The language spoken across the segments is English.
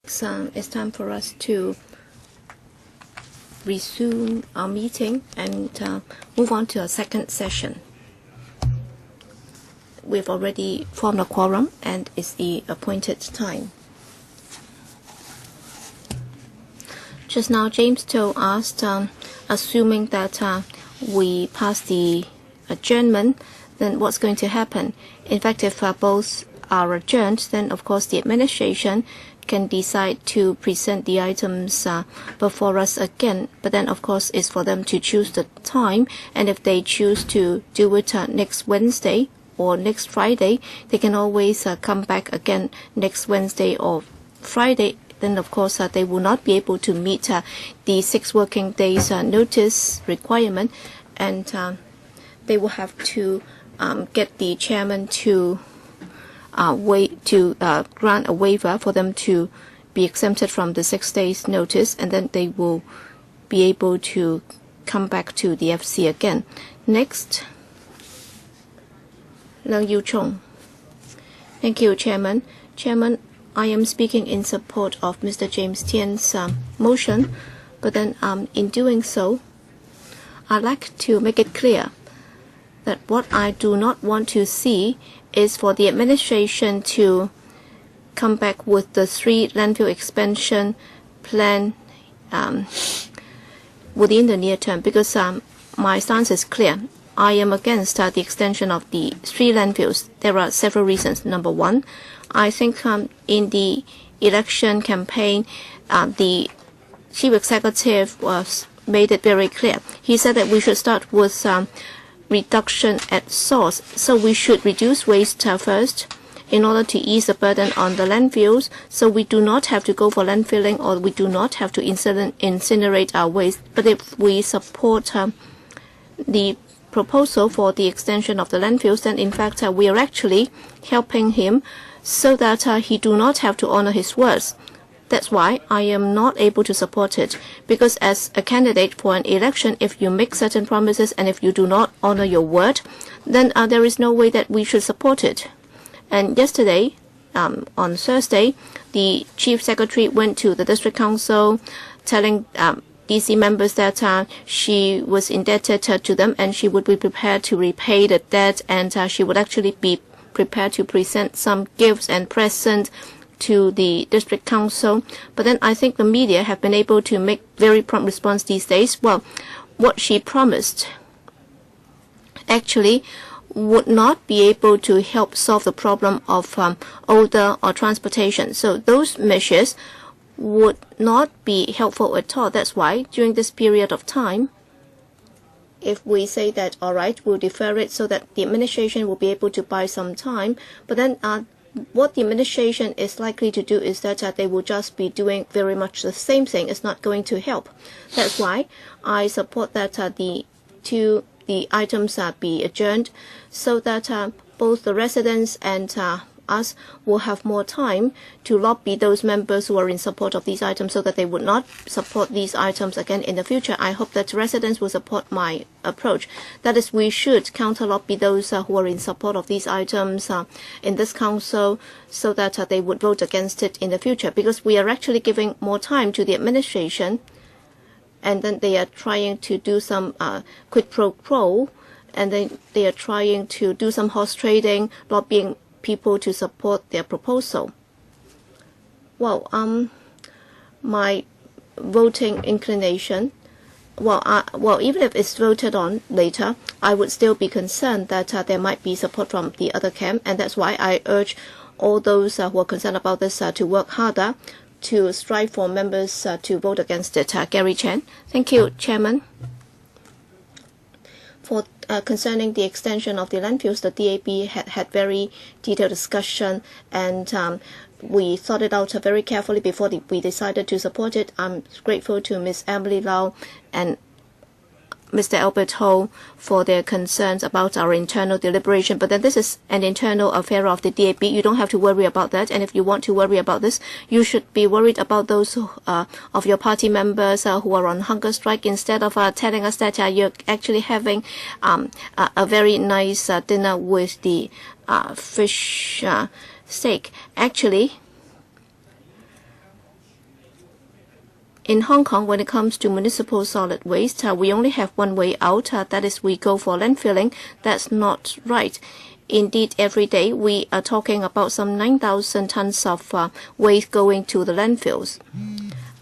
So it's time for us to resume our meeting and move on to our second session. We've already formed a quorum and it's the appointed time. Just now, James Toh asked, assuming that we pass the adjournment, then what's going to happen? In fact, if both are adjourned, then of course the administration can decide to present the items before us again. But then, of course, it's for them to choose the time. And if they choose to do it next Wednesday or next Friday, they can always come back again next Wednesday or Friday. Then, of course, they will not be able to meet the 6 working days notice requirement. And they will have to get the chairman to grant a waiver for them to be exempted from the 6 days notice, and then they will be able to come back to the FC again. Next, Leung Yu Chung. Thank you, Chairman. Chairman, I am speaking in support of Mr. James Tian's motion, but then in doing so, I'd like to make it clear that what I do not want to see is for the administration to come back with the 3 landfill expansion plan within the near term, because my stance is clear. I am against the extension of the 3 landfills. There are several reasons. Number one, I think in the election campaign, the chief executive made it very clear. He said that we should start with reduction at source. So we should reduce waste first in order to ease the burden on the landfills, so we do not have to go for landfilling, or we do not have to incinerate our waste. But if we support the proposal for the extension of the landfills, then in fact we are actually helping him so that he do not have to honor his words. That's why I am not able to support it, because as a candidate for an election, if you make certain promises and if you do not honor your word, then there is no way that we should support it. And yesterday, on Thursday, the Chief Secretary went to the District Council telling DC members that she was indebted to them and she would be prepared to repay the debt, and she would actually be prepared to present some gifts and presents to the District Council. But then I think the media have been able to make very prompt response these days. Well, what she promised actually would not be able to help solve the problem of odor or transportation. So those measures would not be helpful at all. That's why during this period of time, if we say that, all right, we'll defer it so that the administration will be able to buy some time, but then what the administration is likely to do is that they will just be doing very much the same thing. It's not going to help. That's why I support that the items be adjourned, so that both the residents and us will have more time to lobby those members who are in support of these items so that they would not support these items again in the future. I hope that residents will support my approach. That is, we should counter-lobby those who are in support of these items in this council so that they would vote against it in the future, because we are actually giving more time to the administration, and then they are trying to do some quid pro quo, and then they are trying to do some horse trading, lobbying people to support their proposal. Well, my voting inclination, well, even if it's voted on later, I would still be concerned that there might be support from the other camp, and that's why I urge all those who are concerned about this to work harder to strive for members to vote against it. Gary Chen. Thank you, Chairman. For concerning the extension of the landfills, the DAB had very detailed discussion, and we thought it out very carefully before we decided to support it. I'm grateful to Ms. Emily Lau and Mr. Albert Ho for their concerns about our internal deliberation. But then this is an internal affair of the DAB. You don't have to worry about that. And if you want to worry about this, you should be worried about those of your party members who are on hunger strike, instead of telling us that you're actually having a very nice dinner with the fish steak. Actually, In Hong Kong, when it comes to municipal solid waste, we only have one way out, that is we go for landfilling. That's not right. Indeed, every day we are talking about some 9,000 tons of waste going to the landfills.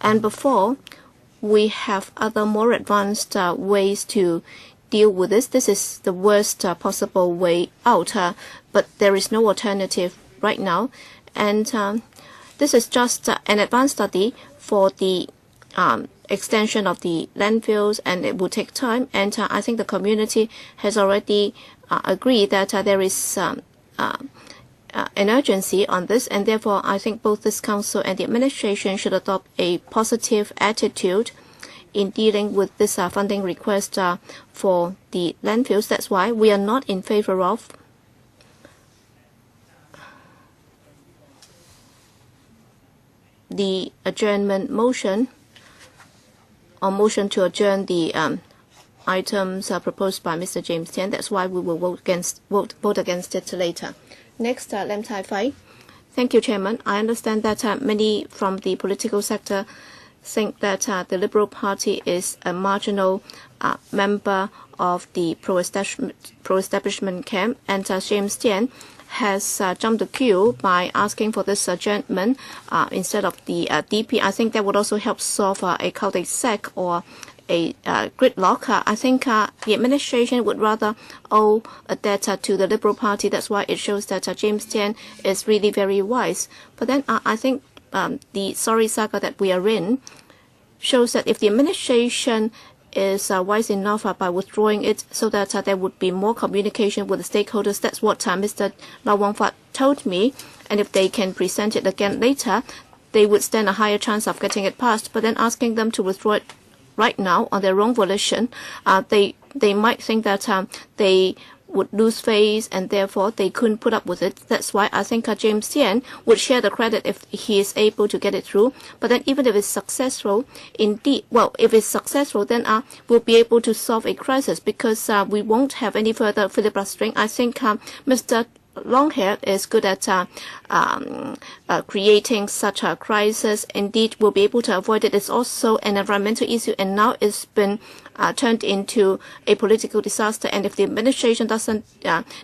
And before, we have other more advanced ways to deal with this. This is the worst possible way out, but there is no alternative right now. And this is just an advanced study for the extension of the landfills, and it will take time. And I think the community has already agreed that there is an urgency on this, and therefore I think both this council and the administration should adopt a positive attitude in dealing with this funding request for the landfills. That's why we are not in favor of the adjournment motion, or motion to adjourn the items proposed by Mr. James Tian. That's why we will vote against it later. Next, Lam Tai Fai. Thank you, Chairman. I understand that many from the political sector think that the Liberal Party is a marginal member of the pro-establishment camp, and James Tian has jumped the queue by asking for this adjournment instead of the DP. I think that would also help solve a cul-de-sac or a gridlock. I think the administration would rather owe a debt to the Liberal Party. That's why it shows that James Tian is really very wise. But then I think the sorry saga that we are in shows that if the administration is wise enough by withdrawing it, so that there would be more communication with the stakeholders. That's what Mr. Lau Wong Fat told me. And if they can present it again later, they would stand a higher chance of getting it passed. But then asking them to withdraw it right now on their own volition, they might think that they would lose face, and therefore they couldn't put up with it. That's why I think James Tian would share the credit if he is able to get it through. But then even if it's successful, if it's successful, then we'll be able to solve a crisis, because we won't have any further filibustering. I think Mr. Longhair is good at creating such a crisis. Indeed, we'll be able to avoid it. It's also an environmental issue, and now it's been turned into a political disaster. And if the administration doesn't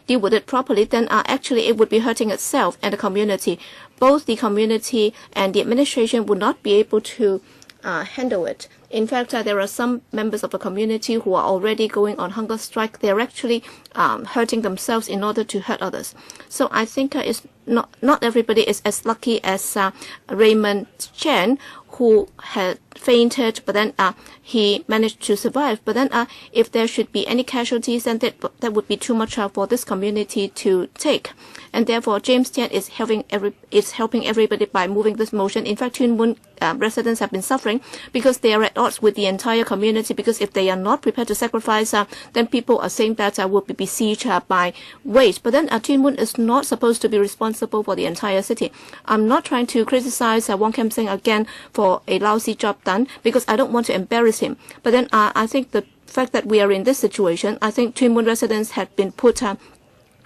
deal with it properly, then actually it would be hurting itself and the community. Both the community and the administration would not be able to handle it. In fact, there are some members of the community who are already going on hunger strike. They're actually hurting themselves in order to hurt others. So I think it's not everybody is as lucky as Raymond Chen, who had fainted, but then he managed to survive. But then if there should be any casualties, then that would be too much for this community to take. And therefore, James Tian is helping everybody by moving this motion. In fact, Tuen Mun residents have been suffering because they are at odds with the entire community, because if they are not prepared to sacrifice, then people are saying that will be besieged by waste. But then Tuen Mun is not supposed to be responsible for the entire city. I'm not trying to criticize Wong Kim Seng again for a lousy job done, because I don't want to embarrass him. But then I think the fact that we are in this situation, I think Tuen Mun residents have been put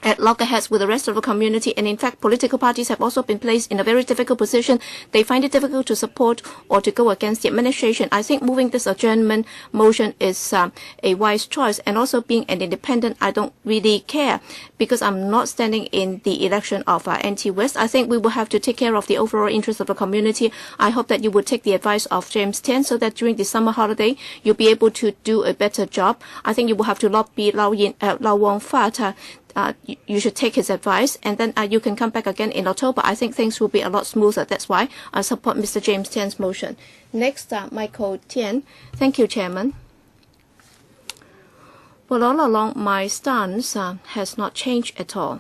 at loggerheads with the rest of the community, and in fact political parties have also been placed in a very difficult position. They find it difficult to support or to go against the administration. I think moving this adjournment motion is a wise choice, and also being an independent, I don't really care, because I'm not standing in the election of anti-West. I think we will have to take care of the overall interest of the community. I hope that you would take the advice of James Tian, so that during the summer holiday you'll be able to do a better job. I think you will have to lobby Lau Wong Fat. You should take his advice, and then you can come back again in October. I think things will be a lot smoother. That's why I support Mr. James Tian's motion. Next, Michael Tian. Thank you, Chairman. Well, all along, my stance has not changed at all.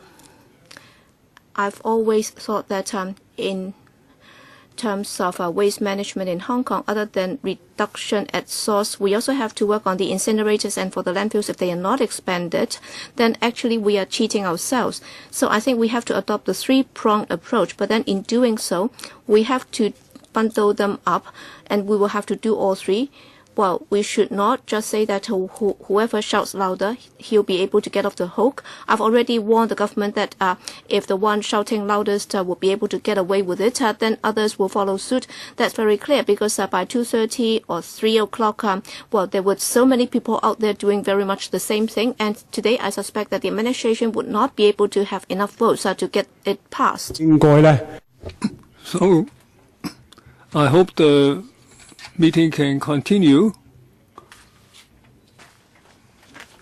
I've always thought that in terms of waste management in Hong Kong, other than reduction at source, we also have to work on the incinerators, and for the landfills, if they are not expanded, then actually we are cheating ourselves. So I think we have to adopt the three-pronged approach, but then in doing so, we have to bundle them up, and we will have to do all three. well, we should not just say that whoever shouts louder, he'll be able to get off the hook. I've already warned the government that if the one shouting loudest will be able to get away with it, then others will follow suit. That's very clear, because by 2:30 or 3 o'clock, well, there were so many people out there doing very much the same thing. And today, I suspect that the administration would not be able to have enough votes to get it passed. So, I hope the meeting can continue,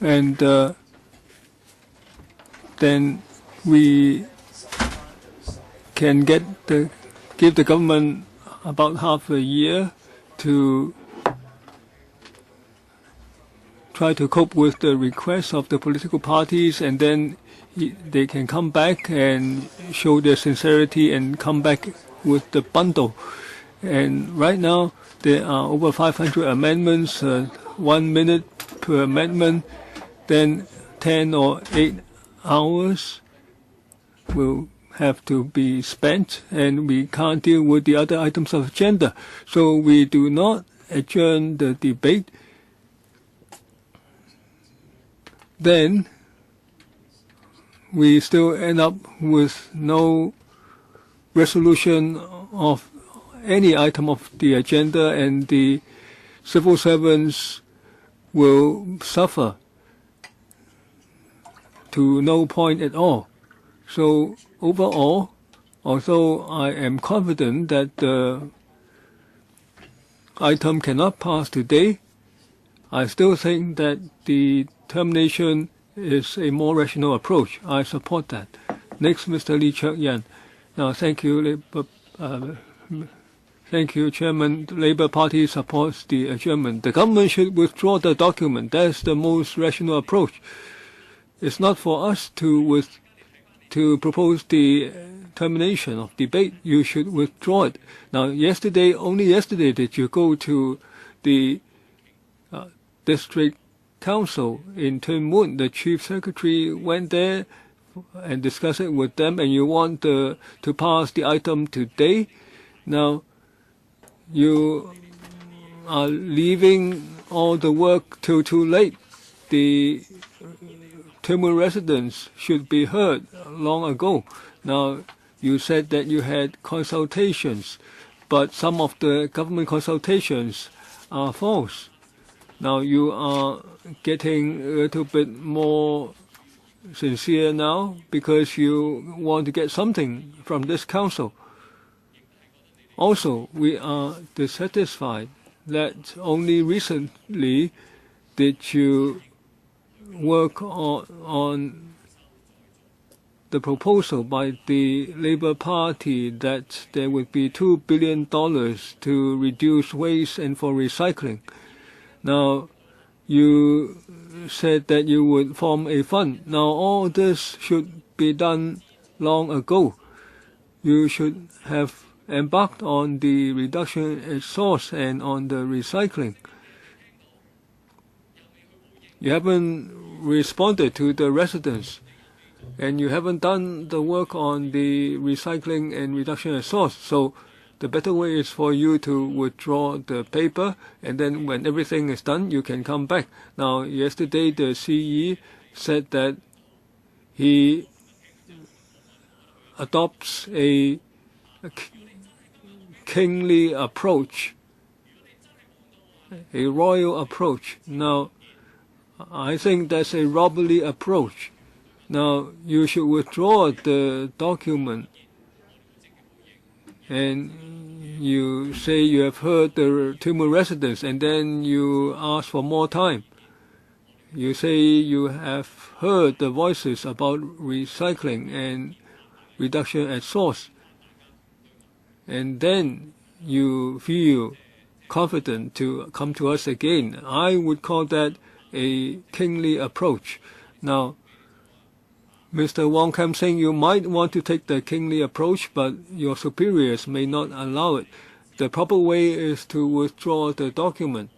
and then we can give the government about half a year to try to cope with the requests of the political parties, and then they can come back and show their sincerity and come back with the bundle. And right now, there are over 500 amendments, 1 minute per amendment, then 10 or 8 hours will have to be spent, and we can't deal with the other items of agenda. So we do not adjourn the debate. Then we still end up with no resolution of any item of the agenda, and the civil servants will suffer to no point at all. So overall, although I am confident that the item cannot pass today, I still think that the termination is a more rational approach. I support that. Next, Mr. Lee Cheuk-yan. Now, thank you, thank you, Chairman. The Labour Party supports the adjournment. The government should withdraw the document. That's the most rational approach. It's not for us to propose the termination of debate. You should withdraw it. Now, only yesterday did you go to the district council in Tuen Mun. The chief secretary went there and discussed it with them, and you want to pass the item today. Now, you are leaving all the work till too late. The Tuen Mun residents should be heard long ago. Now, you said that you had consultations, but some of the government consultations are false. Now, you are getting a little bit more sincere now because you want to get something from this council. Also, we are dissatisfied that only recently did you work on the proposal by the Labour Party that there would be $2 billion to reduce waste and for recycling. Now, you said that you would form a fund. Now, all this should be done long ago. You should have embarked on the reduction at source and on the recycling. You haven't responded to the residents, and you haven't done the work on the recycling and reduction at source. So the better way is for you to withdraw the paper, and then when everything is done, you can come back. Now, yesterday the CE said that he adopts a kingly approach, a royal approach. Now, I think that's a robberly approach. Now, you should withdraw the document, and you say you have heard the Tuen Mun residents, and then you ask for more time. You say you have heard the voices about recycling and reduction at source, and then you feel confident to come to us again. I would call that a kingly approach. Now, Mr. Wong Kam Seng, you might want to take the kingly approach, but your superiors may not allow it. The proper way is to withdraw the document.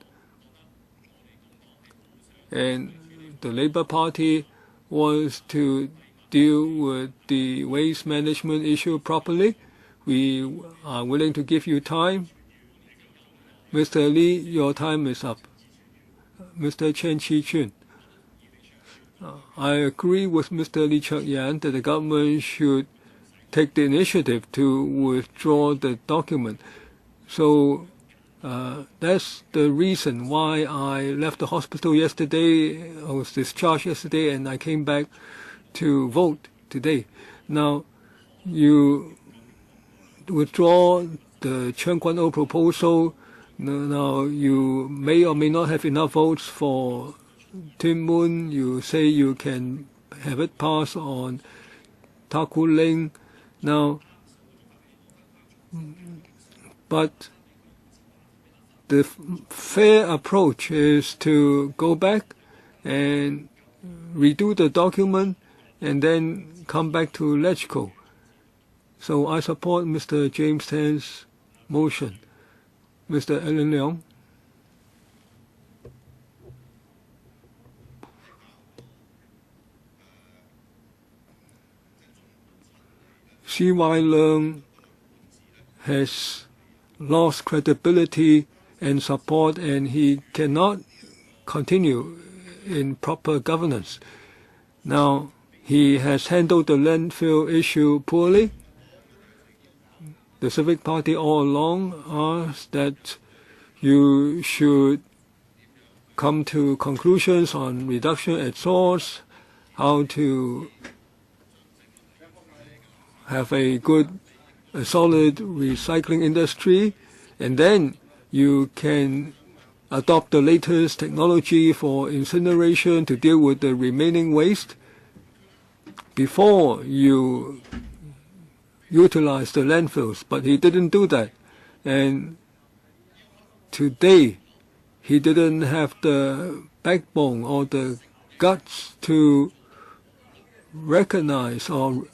And the Labour Party wants to deal with the waste management issue properly. We are willing to give you time. Mr. Lee, your time is up. Mr. Chen Chi-chun. I agree with Mr. Lee Chuk-yan that the government should take the initiative to withdraw the document. So that's the reason why I left the hospital yesterday. I was discharged yesterday and I came back to vote today. Now, you withdraw the Chen Kwan-o proposal. Now, you may or may not have enough votes for Tim Moon. You say you can have it pass on Taku Ling. Now, but the fair approach is to go back and redo the document and then come back to LegCo. So I support Mr. James Tan's motion. Mr. Allen Leong. C.Y. Leung has lost credibility and support, and he cannot continue in proper governance. Now, he has handled the landfill issue poorly. The Civic Party all along asked that you should come to conclusions on reduction at source, how to have a solid recycling industry, and then you can adopt the latest technology for incineration to deal with the remaining waste before you utilize the landfills. But he didn't do that. And today, he didn't have the backbone or the guts to recognize or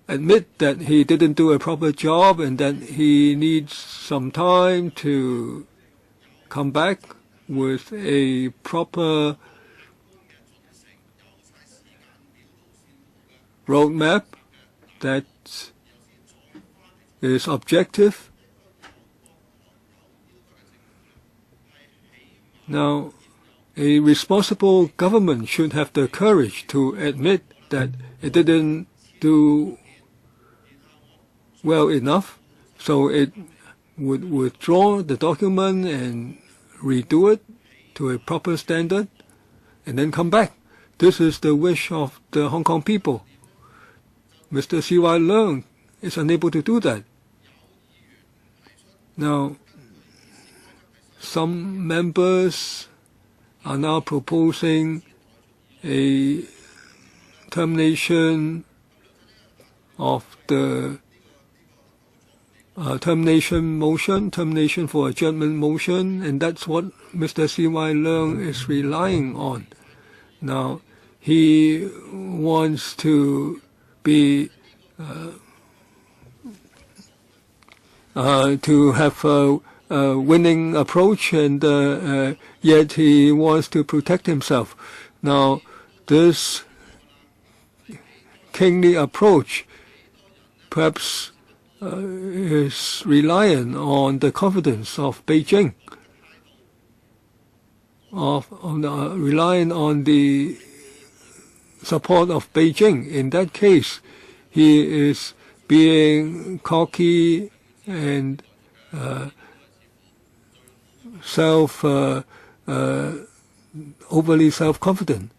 admit that he didn't do a proper job and that he needs some time to come back with a proper roadmap that is objective. Now, a responsible government should have the courage to admit that it didn't do well enough, so it would withdraw the document and redo it to a proper standard and then come back. This is the wish of the Hong Kong people. Mr. C.Y. Leung is unable to do that. Now, some members are now proposing a termination of the termination for adjournment motion, and that's what Mr. C.Y. Leung is relying on. Now, he wants to be to have a winning approach, and yet he wants to protect himself. Now, this kingly approach perhaps is reliant on the confidence of Beijing, reliant on the support of Beijing. In that case, he is being cocky and overly self-confident.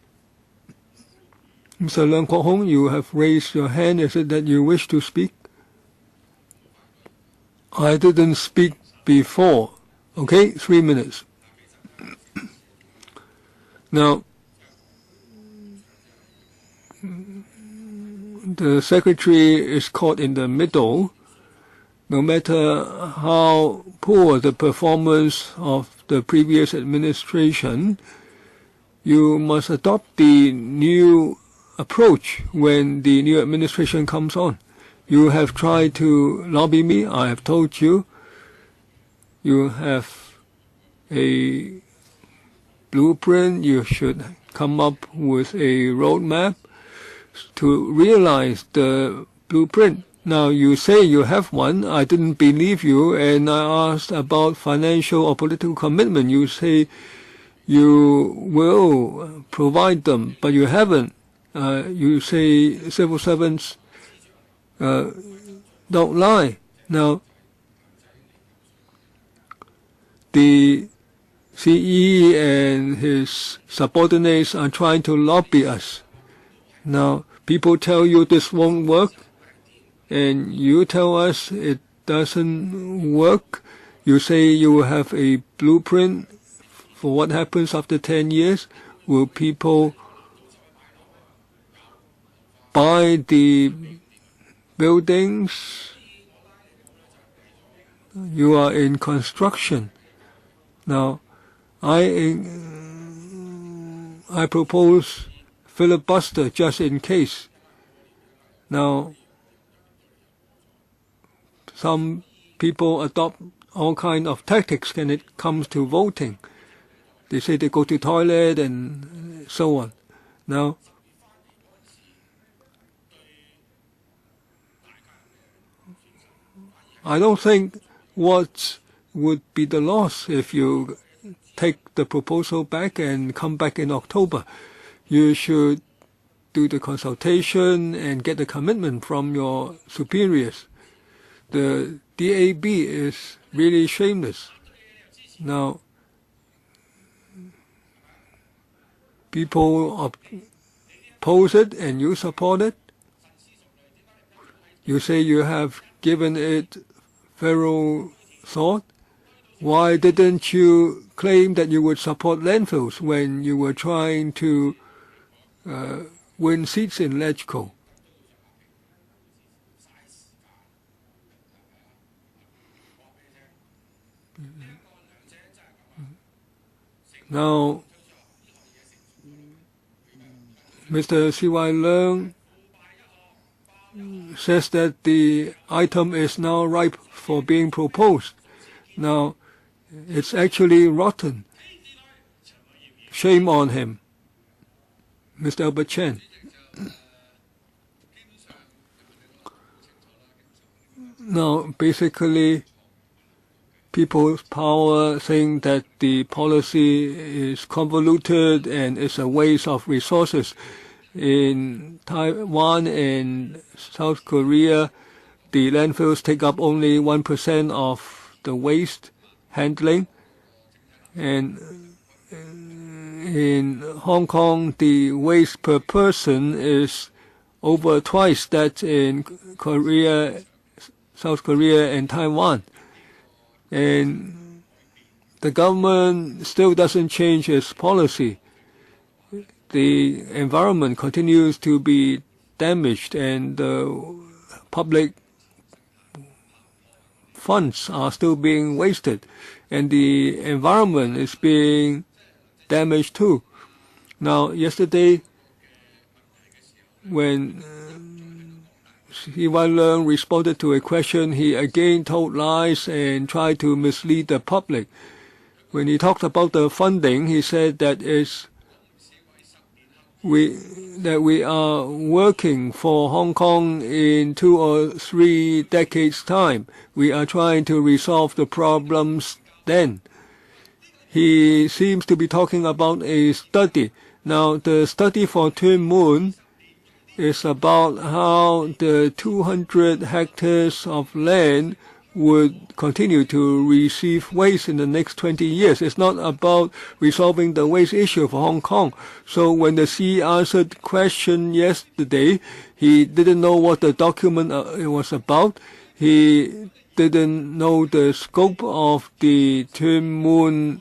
Mr. Leung Kwok-hong, you have raised your hand. Is it that you wish to speak? I didn't speak before. Okay, 3 minutes. Now, the secretary is caught in the middle. No matter how poor the performance of the previous administration, you must adopt the new approach when the new administration comes on. You have tried to lobby me. I have told you. You have a blueprint. You should come up with a roadmap to realize the blueprint. Now, you say you have one. I didn't believe you, and I asked about financial or political commitment. You say you will provide them, but you haven't. You say civil servants don't lie. Now, the CE and his subordinates are trying to lobby us. Now, people tell you this won't work, and you tell us it doesn't work. You say you will have a blueprint for what happens after 10 years. Will people buy the buildings? You are in construction. Now, I propose filibuster just in case. Now, some people adopt all kinds of tactics when it comes to voting. They say they go to toilet and so on. Now, I don't think what would be the loss if you take the proposal back and come back in October. You should do the consultation and get the commitment from your superiors. The DAB is really shameless. Now, people oppose it and you support it. You say you have given it thorough thought. Why didn't you claim that you would support landfills when you were trying to win seats in LegCo? Now, Mr. C.Y. Leung says that the item is now ripe for being proposed. Now, it's actually rotten. Shame on him, Mr. Albert Chen. Now, basically, people's power think that the policy is convoluted and it's a waste of resources. In Taiwan and South Korea, the landfills take up only 1% of the waste handling. And in Hong Kong, the waste per person is over twice that in Korea, South Korea and Taiwan. And the government still doesn't change its policy. The environment continues to be damaged and the public funds are still being wasted and the environment is being damaged too. Now, yesterday when C.Y. Leung responded to a question, he again told lies and tried to mislead the public. When he talked about the funding, he said that we are working for Hong Kong in 2 or 3 decades' time. We are trying to resolve the problems then. He seems to be talking about a study. Now, the study for Tuen Mun is about how the 200 hectares of land would continue to receive waste in the next 20 years. It's not about resolving the waste issue for Hong Kong. So when the CE answered question yesterday, he didn't know what the document was about. He didn't know the scope of the Tuen Mun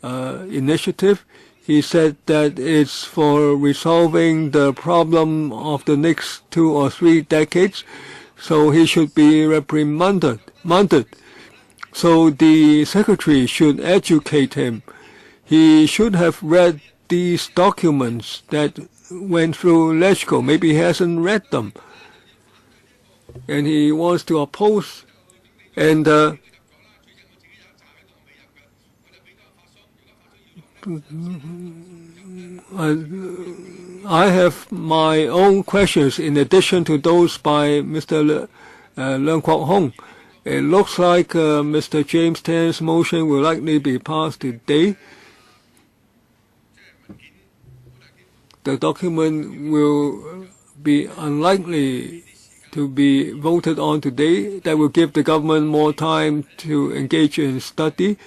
initiative. He said that it's for resolving the problem of the next 2 or 3 decades. So he should be reprimanded. So the secretary should educate him. He should have read these documents that went through LegCo. Maybe he hasn't read them. And he wants to oppose. And I have my own questions in addition to those by Mr. Leung Kwok Hong. It looks like Mr. James Tan's motion will likely be passed today. The document will be unlikely to be voted on today. That will give the government more time to engage in study.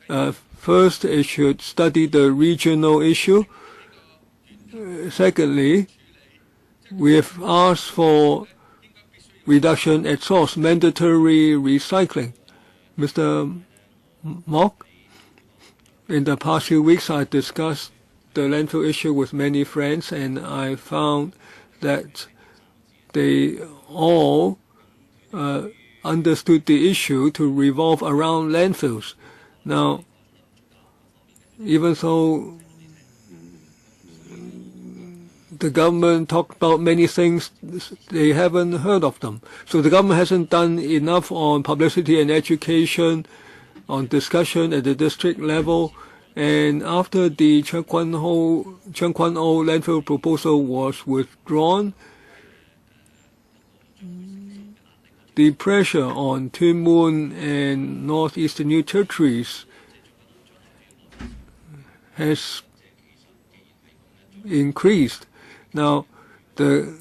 First, it should study the regional issue. Secondly, we have asked for reduction at source, mandatory recycling. Mr. Mok, in the past few weeks, I discussed the landfill issue with many friends, and I found that they all understood the issue to revolve around landfills. Now, even though the government talked about many things, they haven't heard of them. So the government hasn't done enough on publicity and education, on discussion at the district level. And after the Cheung Kwan O landfill proposal was withdrawn, the pressure on Tuen Mun and northeastern New Territories has increased. Now, if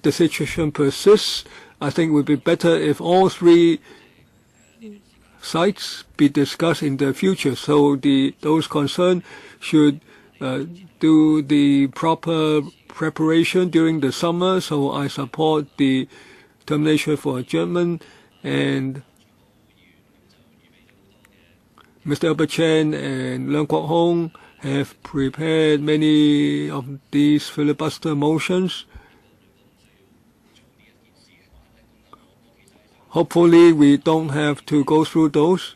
the situation persists, I think it would be better if all three sites be discussed in the future. So those concerned should do the proper preparation during the summer. So I support the termination for adjournment, and Mr. Albert Chan and Leung Kwok Hong have prepared many of these filibuster motions. Hopefully we don't have to go through those.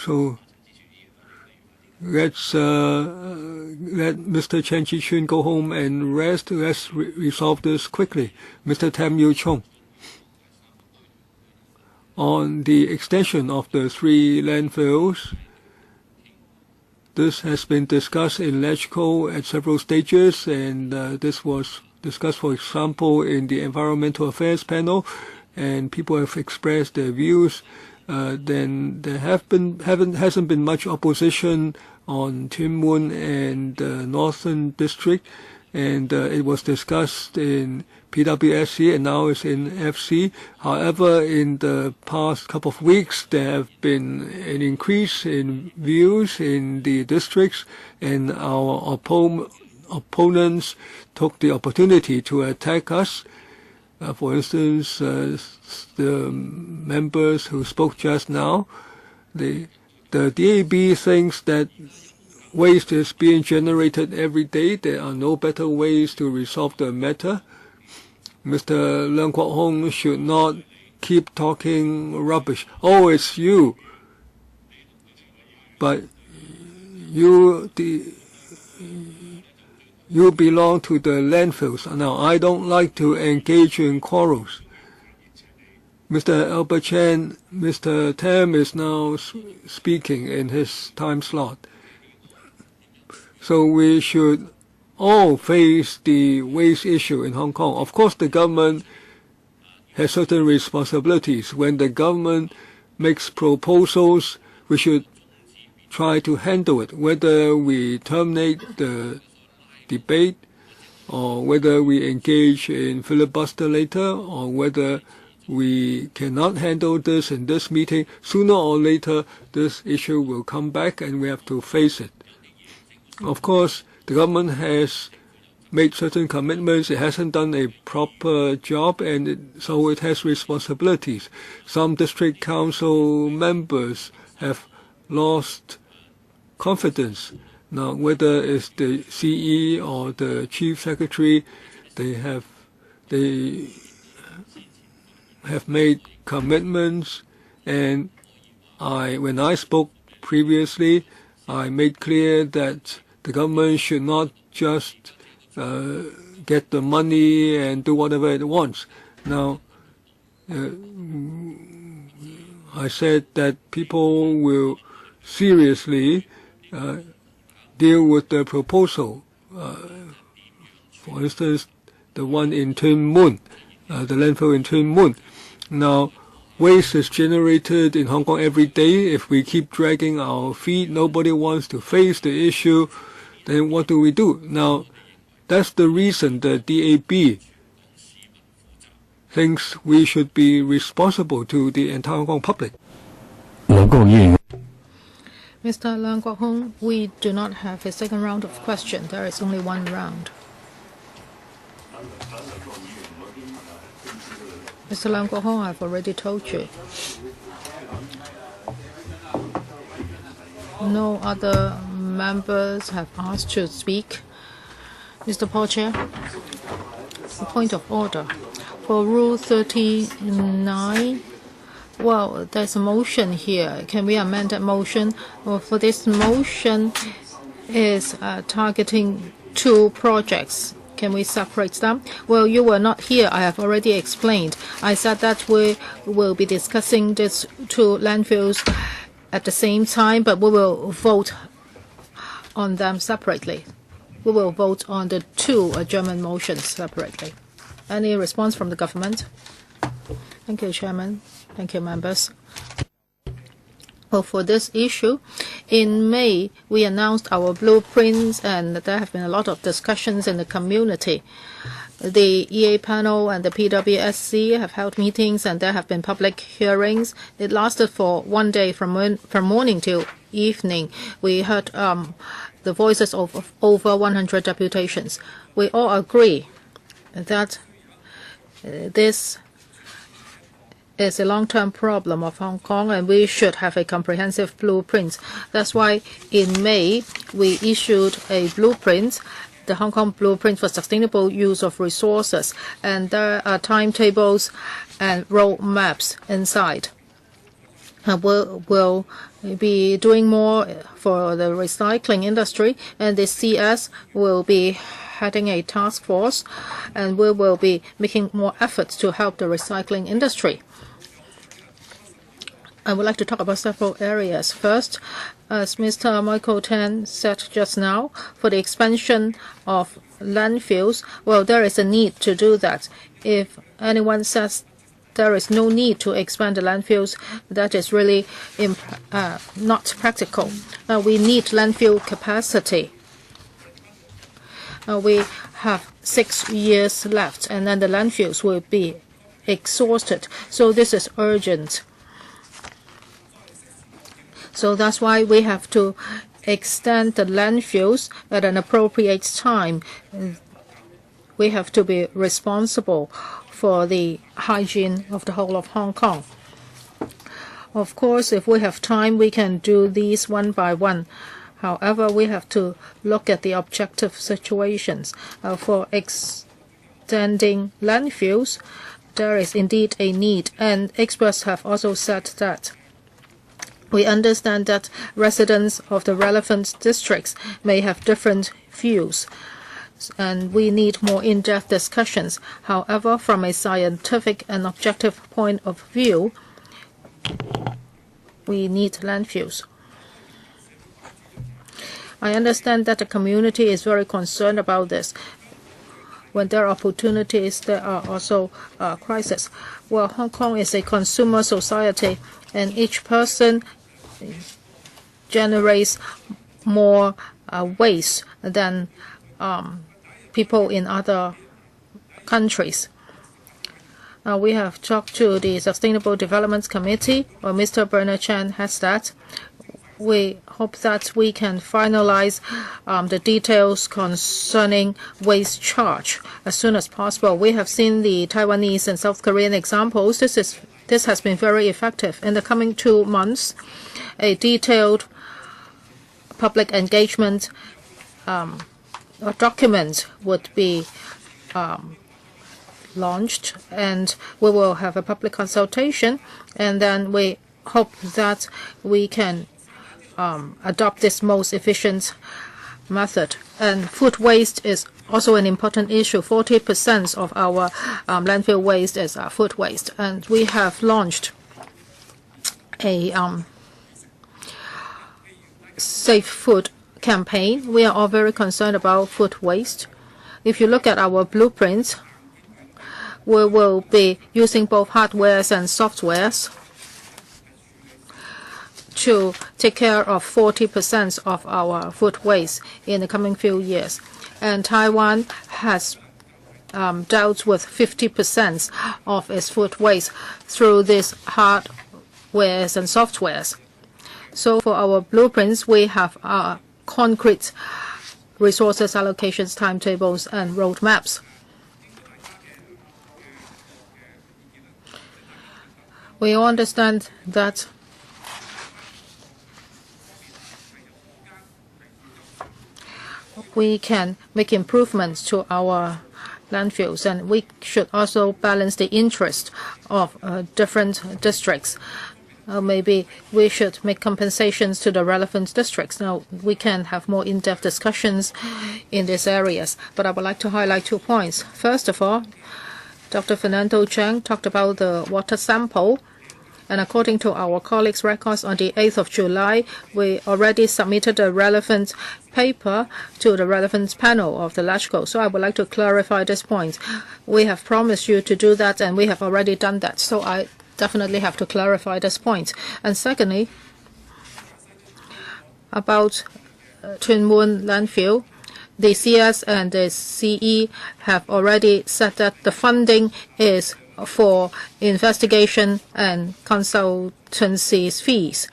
So let's let Mr. Chen Chi-chun go home and rest. Let's resolve this quickly. Mr. Tam Yu-chung, on the extension of the 3 landfills, this has been discussed in LegCo at several stages, and this was discussed, for example, in the Environmental Affairs panel, and people have expressed their views. Then there hasn't been much opposition on Tuen Mun and Northern District, and it was discussed in PWSC and now it's in FC. However, in the past couple of weeks, there have been an increase in views in the districts, and our opponents took the opportunity to attack us. For instance, the members who spoke just now, the DAB thinks that waste is being generated every day. There are no better ways to resolve the matter. Mr. Leung Kwok Hong should not keep talking rubbish. Oh, it's you. But you belong to the landfills. Now, I don't like to engage in quarrels. Mr. Albert Chan, Mr. Tam is now speaking in his time slot. So we should all face the waste issue in Hong Kong. Of course, the government has certain responsibilities. When the government makes proposals, we should try to handle it, whether we terminate the debate or whether we engage in filibuster later or whether we cannot handle this in this meeting. Sooner or later, this issue will come back and we have to face it. Of course, the government has made certain commitments. It hasn't done a proper job, and so it has responsibilities. Some district council members have lost confidence. Now, whether it's the CE or the chief secretary, they have made commitments, and when I spoke previously, I made clear that the government should not just get the money and do whatever it wants. Now, I said that people will seriously deal with the proposal For instance, the one in Tuen Mun, the landfill in Tuen Mun. Now, waste is generated in Hong Kong every day. If we keep dragging our feet, nobody wants to face the issue, then what do? Now, that's the reason the DAB thinks we should be responsible to the entire Hong Kong public. Mr. Leung Kwok-hung, we do not have a second round of questions. There is only one round. Mr. Leung Kwok-hung, I've already told you. No other members have asked to speak. Mr. Paul Chair, a point of order. For Rule 39, well, there's a motion here. Can we amend that motion? Well, for this motion is targeting 2 projects. Can we separate them? Well, you were not here. I have already explained. I said that we will be discussing these 2 landfills at the same time, but we will vote on them separately. We will vote on the 2 adjournment motions separately. Any response from the government? Thank you, Chairman. Thank you, members. Well, for this issue, in May, we announced our blueprints, and there have been a lot of discussions in the community. The EA panel and the PWSC have held meetings, and there have been public hearings. It lasted for 1 day from morning till evening. We heard the voices of over 100 deputations. We all agree that this is a long-term problem of Hong Kong, and we should have a comprehensive blueprint. That's why in May we issued a blueprint, the Hong Kong Blueprint for Sustainable Use of Resources, and there are timetables and road maps inside. We'll be doing more for the recycling industry, and the CS will be heading a task force, and we will be making more efforts to help the recycling industry. I would like to talk about several areas. First, as Mr. Michael Tan said just now, for the expansion of landfills, well, there is a need to do that. If anyone says there is no need to expand the landfills, that is really not practical. We need landfill capacity. We have 6 years left, and then the landfills will be exhausted. So this is urgent. So that's why we have to extend the landfills at an appropriate time. We have to be responsible for the hygiene of the whole of Hong Kong. Of course, if we have time, we can do these one by one. However, we have to look at the objective situations. For extending landfills, there is indeed a need, and experts have also said that. We understand that residents of the relevant districts may have different views, and we need more in-depth discussions. However, from a scientific and objective point of view, we need landfills. I understand that the community is very concerned about this. When there are opportunities, there are also crises. Well, Hong Kong is a consumer society, and each person generates more waste than people in other countries. We have talked to the Sustainable Development Committee, or Mr. Bernard Chan has that. We hope that we can finalize the details concerning waste charge as soon as possible. We have seen the Taiwanese and South Korean examples. This has been very effective. In the coming 2 months, a detailed public engagement document would be launched, and we will have a public consultation, and then we hope that we can adopt this most efficient method. And food waste is also an important issue. 40% of our landfill waste is food waste, and we have launched a safe food campaign, we are all very concerned about food waste. If you look at our blueprints, we will be using both hardwares and softwares to take care of 40% of our food waste in the coming few years. And Taiwan has dealt with 50% of its food waste through these hardwares and softwares. So for our blueprints, we have concrete resources allocations, timetables, and roadmaps. We understand that we can make improvements to our landfills, and we should also balance the interest of different districts. Maybe we should make compensations to the relevant districts. Now, we can have more in-depth discussions in these areas, but I would like to highlight 2 points. First of all, Dr. Fernando Chang talked about the water sample. And according to our colleagues' records, on the 8th of July, we already submitted a relevant paper to the relevant panel of the LASCO. So I would like to clarify this point. We have promised you to do that, and we have already done that. So I definitely have to clarify this point. And secondly, about Tuen Mun landfill, the CS and the CE have already said that the funding is for investigation and consultancy fees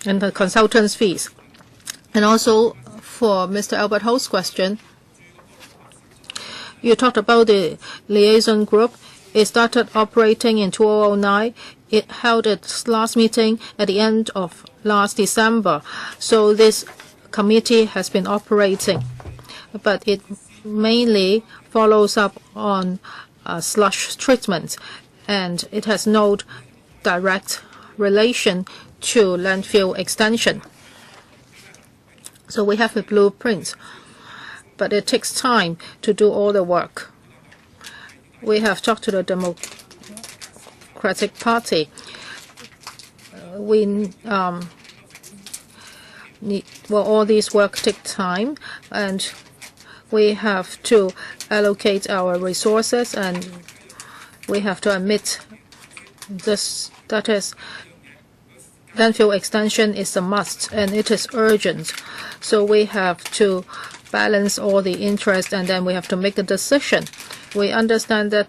and the consultants' fees. And also for Mr. Albert Ho's question, you talked about the liaison group. It started operating in 2009. It held its last meeting at the end of last December. So this committee has been operating, but it mainly follows up on slush treatment, and it has no direct relation to landfill extension. So we have a blueprint, but it takes time to do all the work. We have talked to the Democratic Party. We need, well, all these work take time, and we have to allocate our resources, and we have to admit this, that is, landfill extension is a must, and it is urgent. So we have to balance all the interests, and then we have to make a decision. We understand that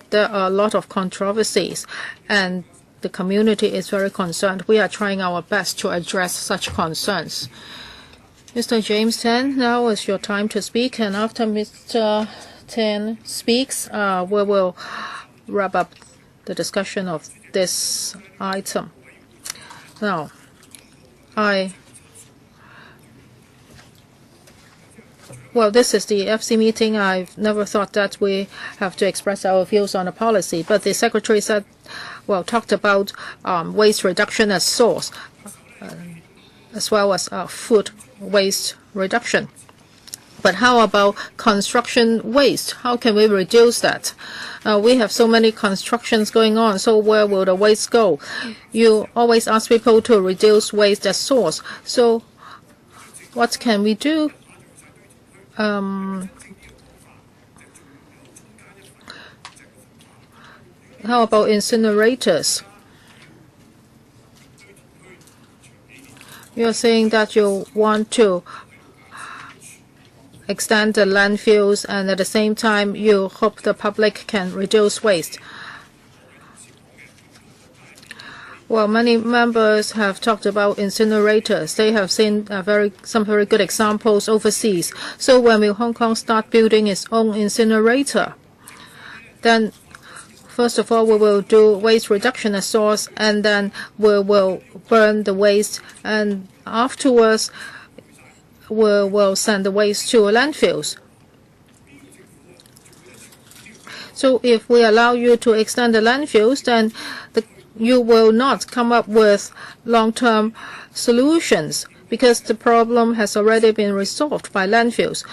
there are a lot of controversies, and the community is very concerned. We are trying our best to address such concerns. Mr. James Tan, now is your time to speak, and after Mr. Tan speaks, we will wrap up the discussion of this item. Now, well, this is the FC meeting. I've never thought that we have to express our views on a policy, but the Secretary said, well, talked about waste reduction as source, as well as food waste reduction. But how about construction waste? How can we reduce that? We have so many constructions going on, so where will the waste go? You always ask people to reduce waste at source. So what can we do? How about incinerators? You're saying that you want to extend the landfills, and at the same time you hope the public can reduce waste. Well, many members have talked about incinerators. They have seen some very good examples overseas. So when will Hong Kong start building its own incinerator? Then first of all, we will do waste reduction at source, and then we will burn the waste, and afterwards we will send the waste to landfills. So if we allow you to extend the landfills, then you will not come up with long-term solutions, because the problem has already been resolved by landfills.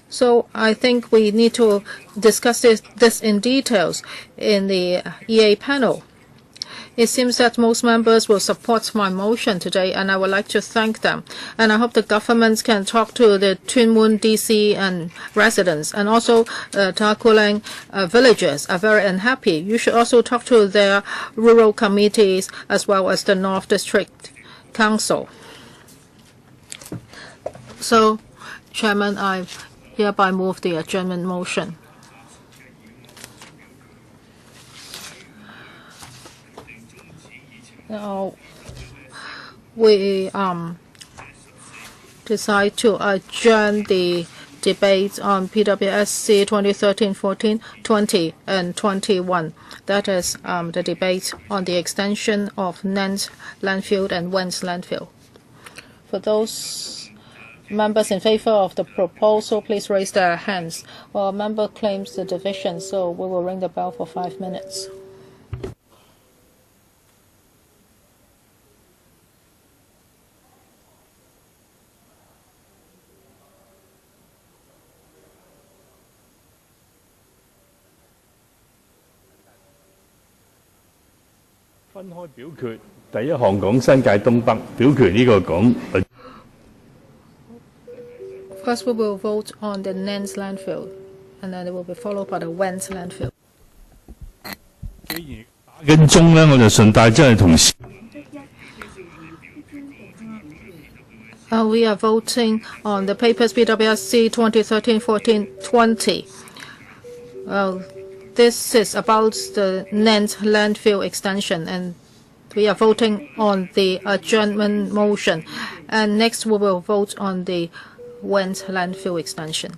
So I think we need to discuss this in details in the EA panel. It seems that most members will support my motion today, and I would like to thank them. And I hope the governments can talk to the Tuen Mun DC and residents, and also Takulang villagers are very unhappy. You should also talk to their rural committees as well as the North District Council. So, Chairman, I hereby move the adjournment motion. Now, we decide to adjourn the debate on PWSC 2013-14, 20, and 21. That is the debate on the extension of Nant's landfill and Wen's landfill. For those members in favor of the proposal, please raise their hands. Well, a member claims the division, so we will ring the bell for 5 minutes. First, we will vote on the Nant's landfill, and then it will be followed by the Wen's landfill. We are voting on the papers PWSC 2013-14, 20. This is about the Nant's landfill extension, and we are voting on the adjournment motion. And next, we will vote on the Wen's landfill extension.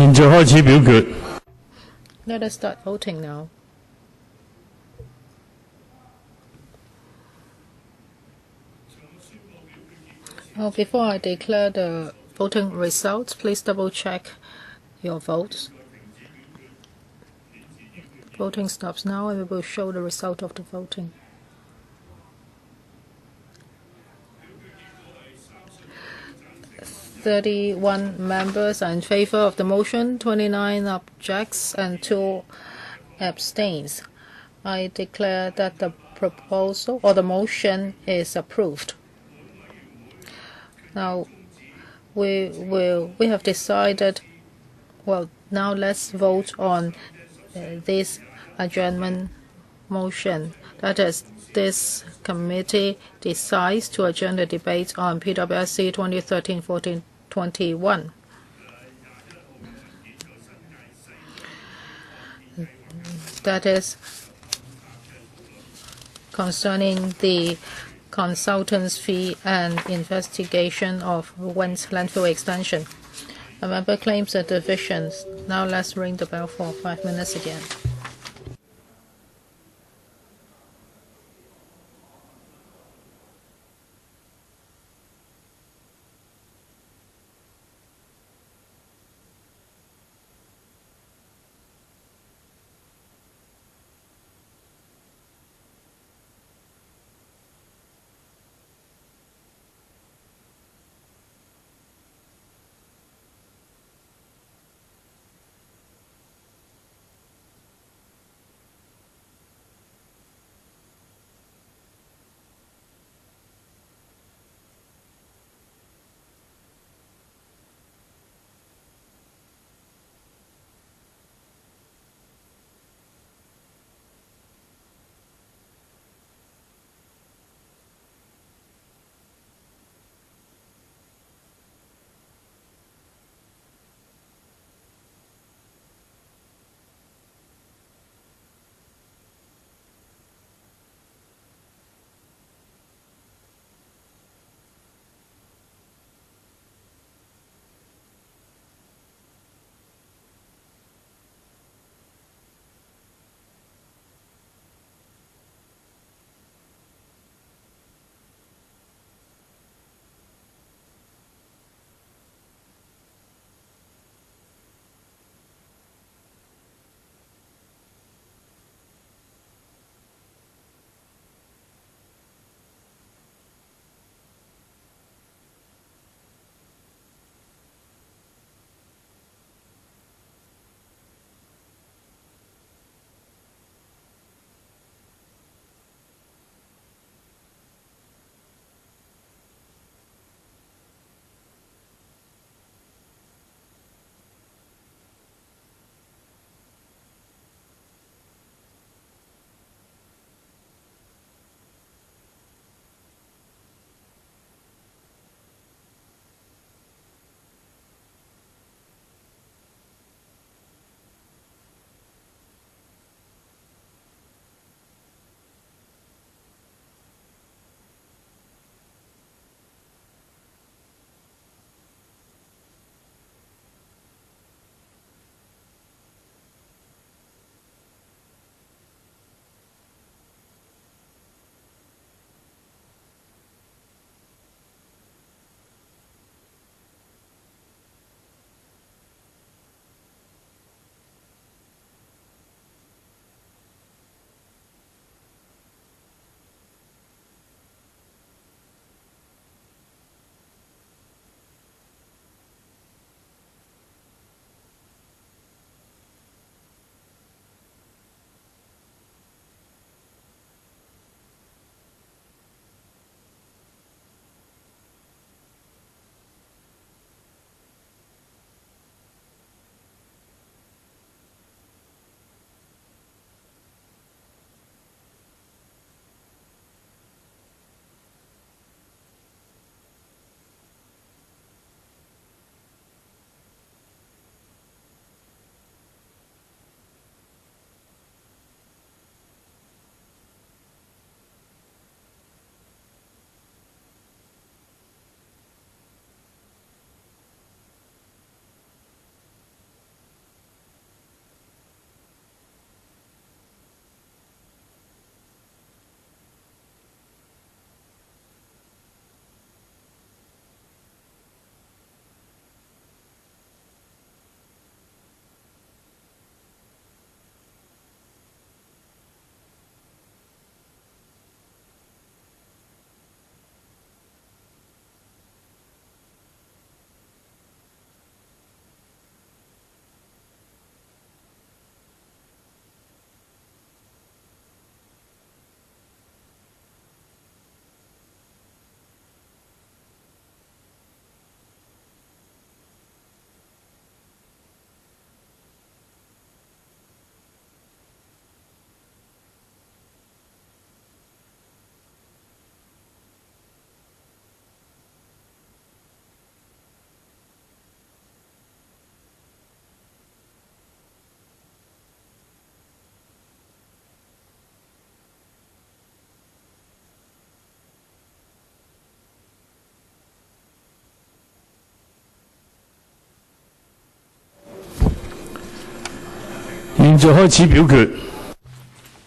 現在開始表決。Let us start voting now. Before I declare the voting results, please double check your votes. Voting stops now and we will show the result of the voting. "31 members are in favor of the motion, 29 objects, and 2 abstains. I declare that the proposal or the motion is approved. Now, we have decided. Well, now let's vote on this adjournment motion. That is, this committee decides to adjourn the debate on PWSC 2013-14-21. That is concerning the consultants' fee and investigation of Wentz landfill extension. A member claims a division. Now let's ring the bell for 5 minutes again. 現在開始表決。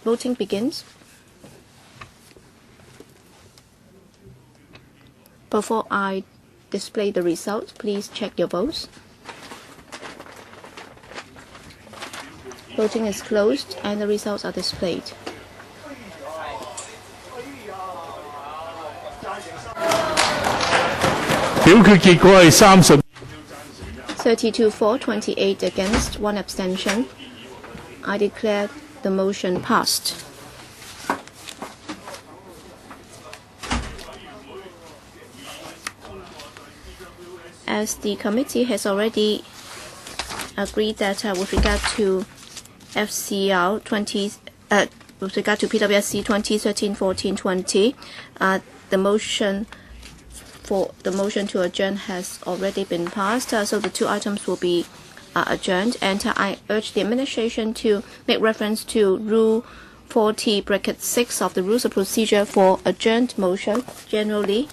Voting begins. Before I display the results, please check your votes. Voting is closed and the results are displayed. Voting 32 for, 28 against, 1 abstention. I declare the motion passed. As the committee has already agreed that with regard to FCR 20, with regard to PWSC 2013-14-20, the motion to adjourn has already been passed, so the 2 items will be adjourned, and I urge the administration to make reference to Rule 40(6) of the Rules of Procedure for adjourned motion. Generally,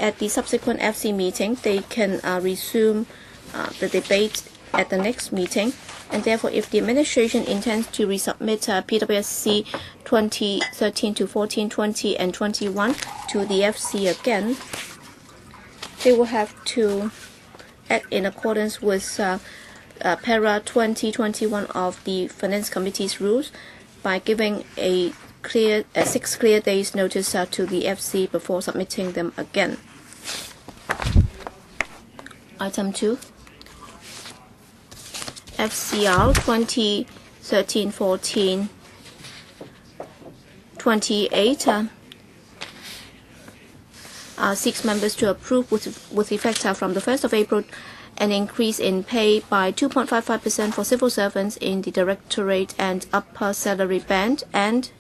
at the subsequent FC meeting, they can resume the debate at the next meeting, and therefore if the administration intends to resubmit PWSC 2013-14-20 and 21 to the FC again, they will have to act in accordance with para 2021 of the Finance Committee's rules by giving a 6 clear days notice to the FC before submitting them again. Item 2. FCR 2013-14-28 seeks members to approve with effect from the 1st of April an increase in pay by 2.55% for civil servants in the directorate and upper salary band, and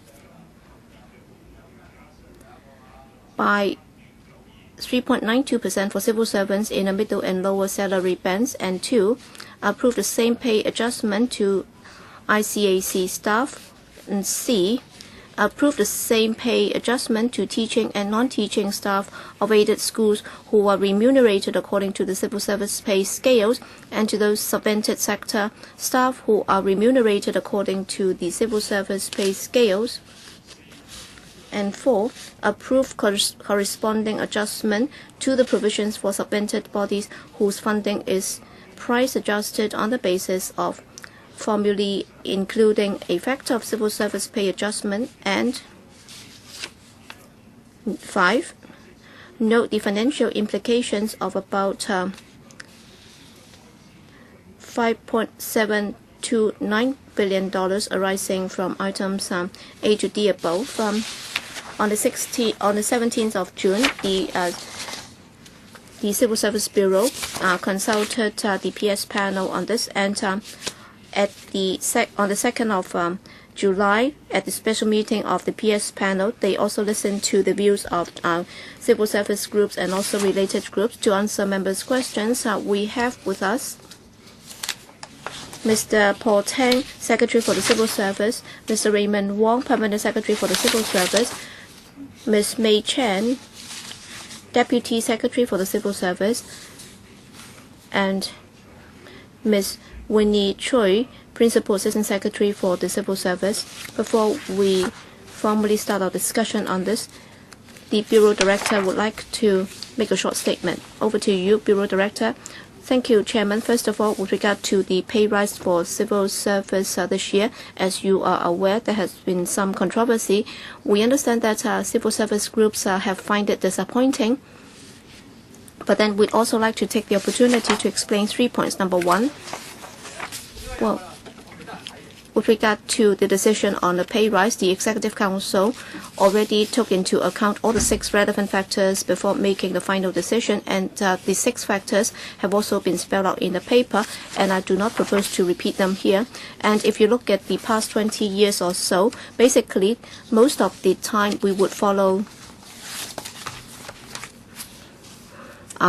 by 3.92% for civil servants in the middle and lower salary bands, and 2, approve the same pay adjustment to ICAC staff, and C, approve the same pay adjustment to teaching and non-teaching staff of aided schools who are remunerated according to the civil service pay scales, and to those subvented sector staff who are remunerated according to the civil service pay scales. And 4, approve corresponding adjustment to the provisions for subvented bodies whose funding is price adjusted on the basis of formulae including a factor of civil service pay adjustment. And 5, note the financial implications of about $5.729 billion arising from items A to D above. On the 17th of June, the Civil Service Bureau consulted the PS panel on this, and on the 2nd of July, at the special meeting of the PS panel, they also listened to the views of civil service groups and also related groups. To answer members' questions, we have with us Mr. Paul Tang, Secretary for the Civil Service, Mr. Raymond Wong, Permanent Secretary for the Civil Service, Ms. May Chen, Deputy Secretary for the Civil Service, and Ms. Winnie Choi, Principal Assistant Secretary for the Civil Service. Before we formally start our discussion on this, the Bureau Director would like to make a short statement. Over to you, Bureau Director. Thank you, Chairman. First of all, with regard to the pay rise for civil service this year, as you are aware, there has been some controversy. We understand that civil service groups have found it disappointing. But then we'd also like to take the opportunity to explain 3 points. Number 1, with regard to the decision on the pay rise, the Executive Council already took into account all the 6 relevant factors before making the final decision, and the 6 factors have also been spelled out in the paper, and I do not propose to repeat them here. And if you look at the past 20 years or so, basically most of the time we would follow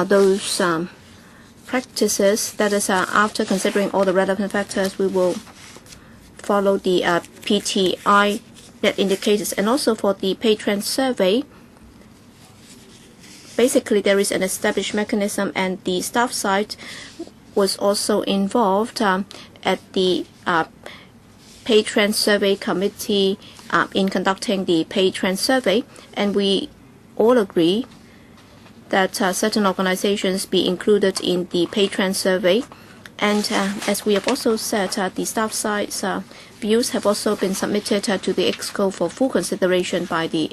those practices. That is, after considering all the relevant factors, we will follow the PTI net indicators. And also for the pay trend survey, basically there is an established mechanism, and the staff side was also involved at the Pay Trend Survey Committee in conducting the Pay Trend Survey, and we all agree that certain organizations be included in the Pay Trend Survey. And as we have also said, the staff side's views have also been submitted to the EXCO for full consideration by the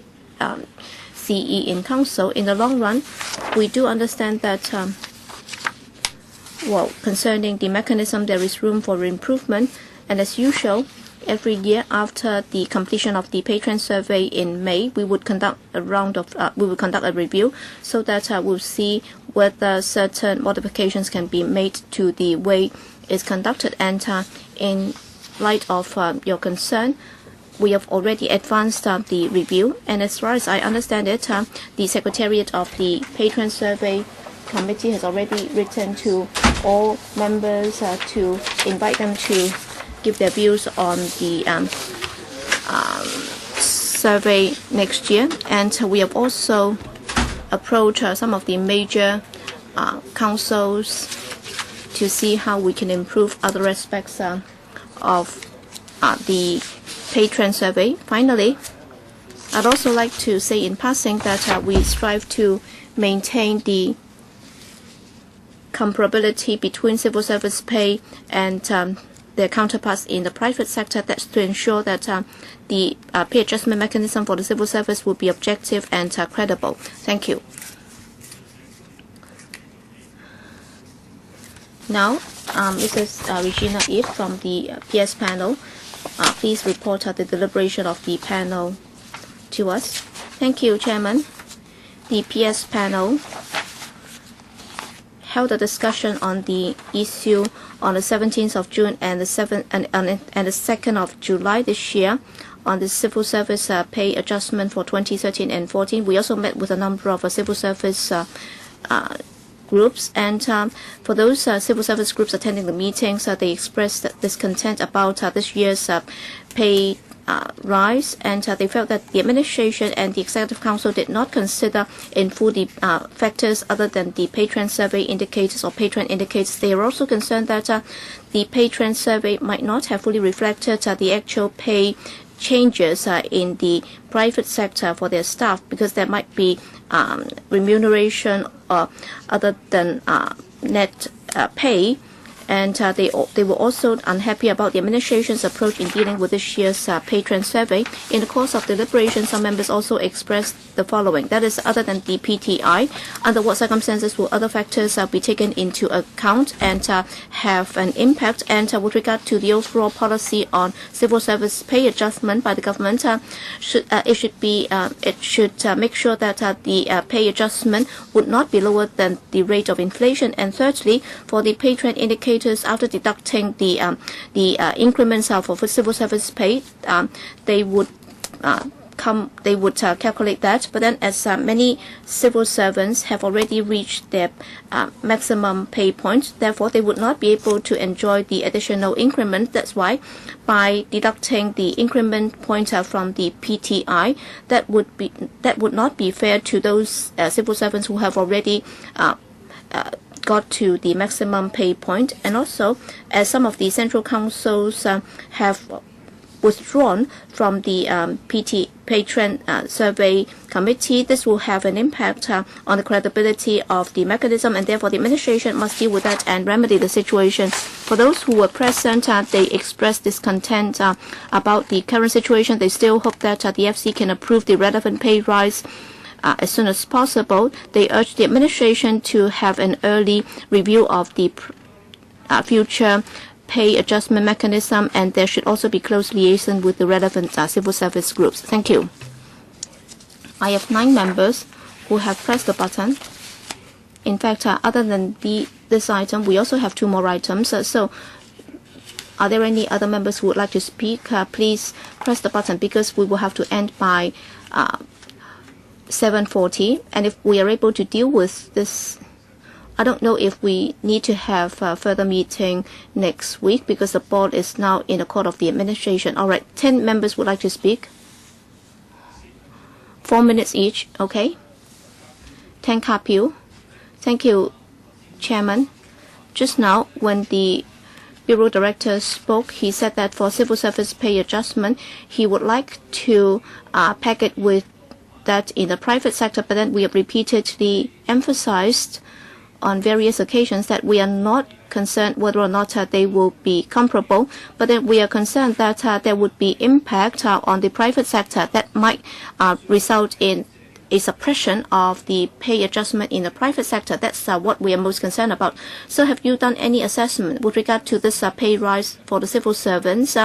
CE in Council. In the long run, we do understand that, concerning the mechanism, there is room for improvement. And as usual, every year after the completion of the Pay Trend Survey in May, we would conduct a review so that we'll see whether certain modifications can be made to the way it's conducted. And in light of your concern, we have already advanced the review. And as far as I understand it, the Secretariat of the Pay Trend Survey Committee has already written to all members to invite them to give their views on the survey next year. And we have also approached some of the major councils to see how we can improve other aspects of the Pay Trend Survey. Finally, I'd also like to say in passing that we strive to maintain the comparability between civil service pay and their counterparts in the private sector. That's to ensure that the pay adjustment mechanism for the civil service will be objective and credible. Thank you. Now, Mrs. Regina Ip from the PS panel, please report the deliberation of the panel to us. Thank you, Chairman. The PS panel held a discussion on the issue on the 17th of June and the 2nd of July this year on the civil service pay adjustment for 2013 and 14. We also met with a number of civil service groups, and for those civil service groups attending the meetings, they expressed discontent about this year's pay rise, and they felt that the administration and the Executive Council did not consider in full the factors other than the pay trend survey indicators or pay trend indicators. They are also concerned that the pay trend survey might not have fully reflected the actual pay changes in the private sector for their staff, because there might be remuneration other than net pay. And they were also unhappy about the administration's approach in dealing with this year's pay trend survey. In the course of deliberation, some members also expressed the following: that is, other than the PTI, under what circumstances will other factors be taken into account and have an impact? And with regard to the overall policy on civil service pay adjustment by the government, it should make sure that the pay adjustment would not be lower than the rate of inflation. And thirdly, for the pay trend indicators, after deducting the increments for civil service pay, they would calculate that. But then, as many civil servants have already reached their maximum pay point, therefore they would not be able to enjoy the additional increment. That's why, by deducting the increment point from the PTI, that would not be fair to those civil servants who have already got to the maximum pay point. And also, as some of the central councils have withdrawn from the pay trend survey committee, this will have an impact on the credibility of the mechanism, and therefore the administration must deal with that and remedy the situation. For those who were present, they expressed discontent about the current situation. They still hope that the FC can approve the relevant pay rise as soon as possible. They urge the administration to have an early review of the future pay adjustment mechanism, and there should also be close liaison with the relevant civil service groups. Thank you. I have 9 members who have pressed the button. In fact, other than this item, we also have 2 more items. So are there any other members who would like to speak? Please press the button, because we will have to end by 7:40, and if we are able to deal with this, I don't know if we need to have a further meeting next week, because the board is now in the court of the administration. All right, 10 members would like to speak. 4 minutes each, okay? Thank you, Chairman. Just now, when the Bureau Director spoke, he said that for civil service pay adjustment, he would like to peg it with that in the private sector, but then we have repeatedly emphasized on various occasions that we are not concerned whether or not they will be comparable, but then we are concerned that there would be impact on the private sector that might result in a suppression of the pay adjustment in the private sector. That's what we are most concerned about. So have you done any assessment with regard to this pay rise for the civil servants?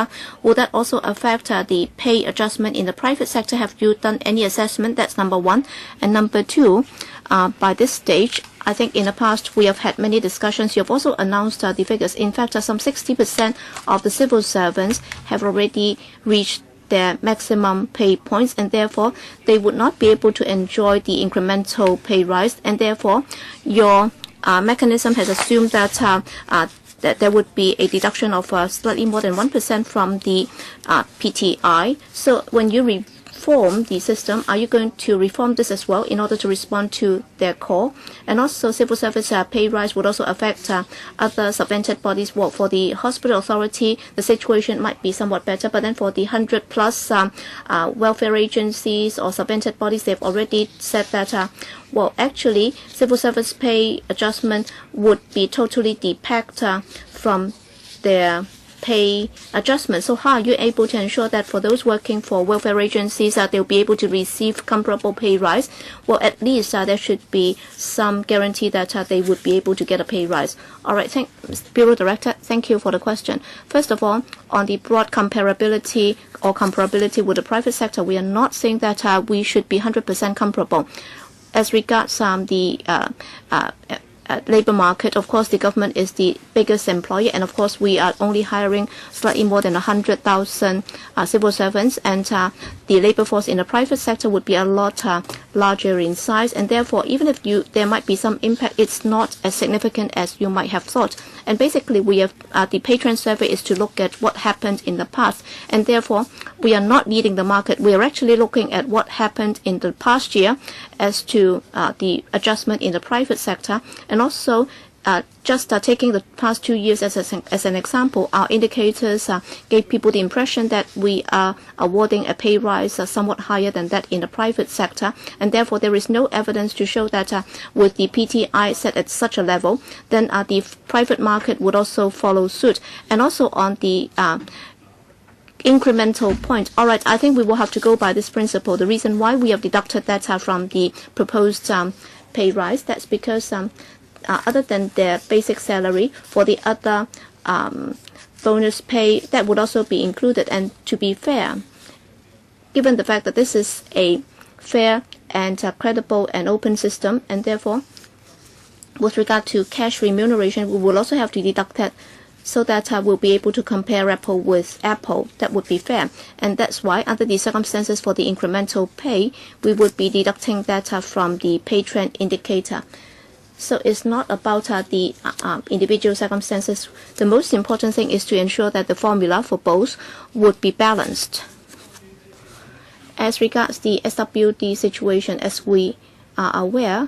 Will that also affect the pay adjustment in the private sector? Have you done any assessment? That's number one. And number two, by this stage, I think in the past we have had many discussions. You have also announced the figures. In fact, some 60% of the civil servants have already reached their maximum pay points, and therefore they would not be able to enjoy the incremental pay rise, and therefore your mechanism has assumed that that there would be a deduction of slightly more than 1% from the PTI. So when you reform the system, are you going to reform this as well in order to respond to their call? And also civil service pay rise would also affect other subvented bodies. Well, for the hospital authority, the situation might be somewhat better, but then for the 100 plus welfare agencies or subvented bodies, they've already said that well, actually, civil service pay adjustment would be totally depacked from their pay adjustment. So how are you able to ensure that for those working for welfare agencies, they'll be able to receive comparable pay rise? Well, at least there should be some guarantee that they would be able to get a pay rise. All right, Bureau Director, thank you for the question. First of all, on the broad comparability or comparability with the private sector, we are not saying that we should be 100% comparable. As regards the labor market, of course, the government is the biggest employer, and of course, we are only hiring slightly more than 100,000 civil servants, and the labor force in the private sector would be a lot larger in size, and therefore, even if there might be some impact, it's not as significant as you might have thought. And basically, we have the pay trend survey is to look at what happened in the past, and therefore, we are not leading the market. We are actually looking at what happened in the past year as to the adjustment in the private sector. And also, just taking the past 2 years as an example, our indicators gave people the impression that we are awarding a pay rise somewhat higher than that in the private sector, and therefore there is no evidence to show that with the PTI set at such a level, then the private market would also follow suit. And also on the incremental point. All right, I think we will have to go by this principle. The reason why we have deducted that from the proposed pay rise, that's because other than their basic salary, for the other bonus pay, that would also be included. And to be fair, given the fact that this is a fair and credible and open system, and therefore, with regard to cash remuneration, we will also have to deduct that, so that we'll be able to compare apple with apple. That would be fair. And that's why, under the circumstances for the incremental pay, we would be deducting that from the pay trend indicator. So it's not about the individual circumstances. The most important thing is to ensure that the formula for both would be balanced. As regards the SWD situation, as we are aware,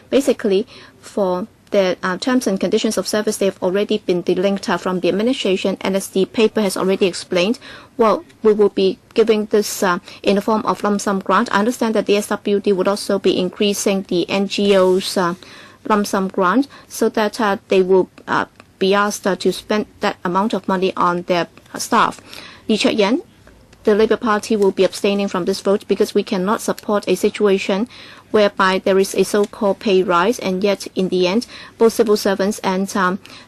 basically for the terms and conditions of service, they've already been delinked from the administration, and as the paper has already explained, well, we will be giving this in the form of lump sum grant. I understand that the SWD would also be increasing the NGO's lump sum grant, so that they will be asked to spend that amount of money on their staff. Lee Cheuk-yen, the Labour Party will be abstaining from this vote because we cannot support a situation whereby there is a so-called pay rise, and yet in the end, both civil servants and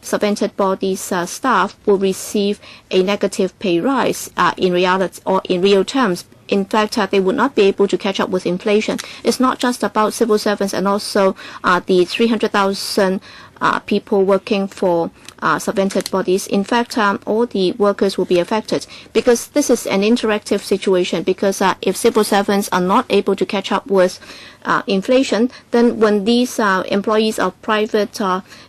subvented bodies staff will receive a negative pay rise in reality or in real terms. In fact, they would not be able to catch up with inflation. It's not just about civil servants and also the 300,000 people working for subvented bodies. In fact, all the workers will be affected, because this is an interactive situation, because if civil servants are not able to catch up with inflation, then when these employees of private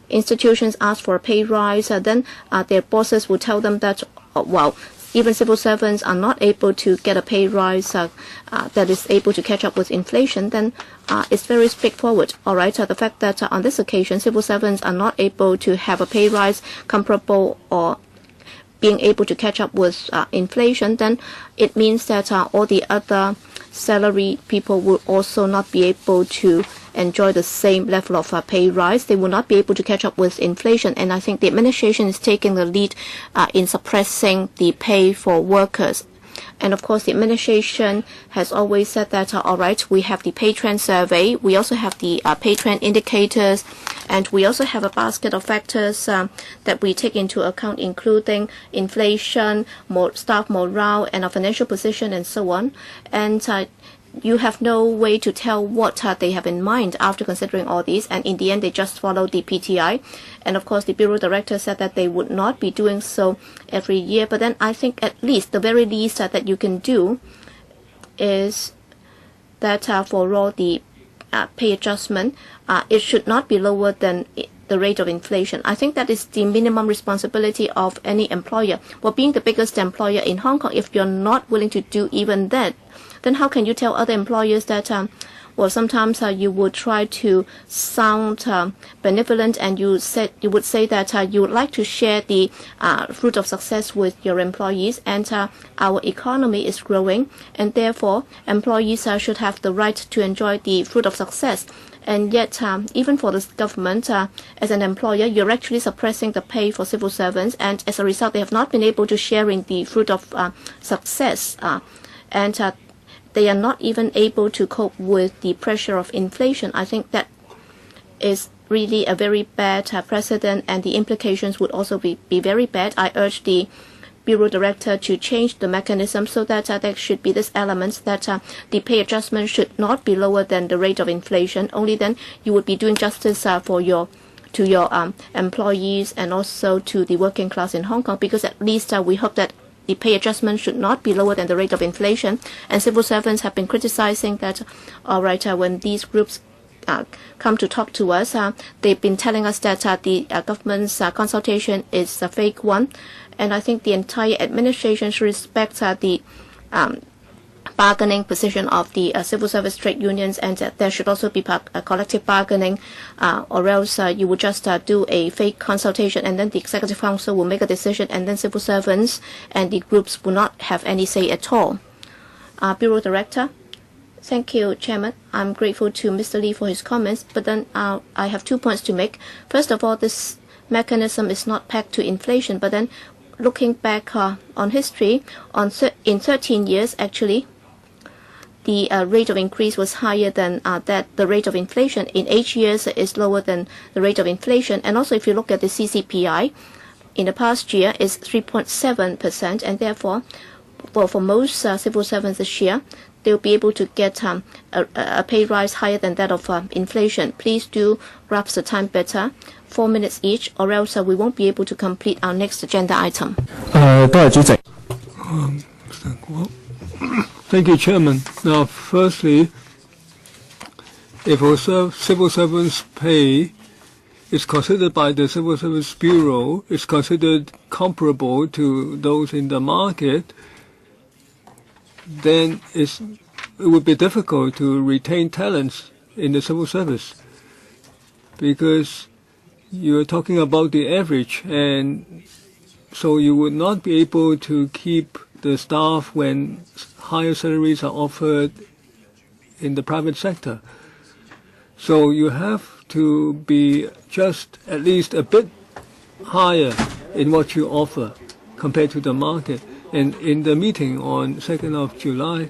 institutions ask for a pay rise, then their bosses will tell them that, well, even civil servants are not able to get a pay rise that is able to catch up with inflation, then it's very straightforward. All right, the fact that on this occasion civil servants are not able to have a pay rise comparable or being able to catch up with inflation, then it means that all the other salary people will also not be able to enjoy the same level of pay rise. They will not be able to catch up with inflation, and I think the administration is taking the lead in suppressing the pay for workers. And of course, the administration has always said that, all right, we have the pay trend survey, we also have the pay trend indicators, and we also have a basket of factors that we take into account, including inflation, staff morale, and our financial position, and so on. And you have no way to tell what they have in mind after considering all these, and in the end they just follow the PTI. And of course the Bureau Director said that they would not be doing so every year, but then I think at least the very least that you can do is that for all the pay adjustment, it should not be lower than the rate of inflation. I think that is the minimum responsibility of any employer. Well, being the biggest employer in Hong Kong, if you're not willing to do even that, then how can you tell other employers that, well, sometimes you would try to sound benevolent, and you would say that you would like to share the fruit of success with your employees, and our economy is growing, and therefore employees should have the right to enjoy the fruit of success. And yet, even for the government, as an employer, you're actually suppressing the pay for civil servants, and as a result, they have not been able to share in the fruit of success. And they are not even able to cope with the pressure of inflation. I think that is really a very bad precedent, and the implications would also be very bad. I urge the Bureau Director to change the mechanism so that there should be this element that the pay adjustment should not be lower than the rate of inflation. Only then you would be doing justice to your employees and also to the working class in Hong Kong, because at least we hope that the pay adjustment should not be lower than the rate of inflation. And civil servants have been criticizing that, all right, when these groups come to talk to us, they've been telling us that the government's consultation is a fake one. And I think the entire administration should respect the bargaining position of the civil service trade unions, and there should also be collective bargaining, or else you would just do a fake consultation, and then the Executive Council will make a decision, and then civil servants and the groups will not have any say at all. Bureau Director. Thank you, Chairman. I'm grateful to Mr. Lee for his comments, but then I have 2 points to make. First of all, this mechanism is not pegged to inflation, but then looking back on history, in 13 years actually, the rate of increase was higher than the rate of inflation. In 8 years, it is lower than the rate of inflation. And also, if you look at the CCPI, in the past year, is 3.7%, and therefore, well, for most civil servants this year, they'll be able to get a pay rise higher than that of inflation. Please do grasp the time better, 4 minutes each, or else we won't be able to complete our next agenda item. Thank you, Chairman. Now, firstly, if a civil servant's pay is considered by the Civil Service Bureau, is considered comparable to those in the market, then it would be difficult to retain talents in the civil service, because you're talking about the average, and so you would not be able to keep the staff when higher salaries are offered in the private sector. So you have to be just at least a bit higher in what you offer compared to the market. And in the meeting on 2nd of July,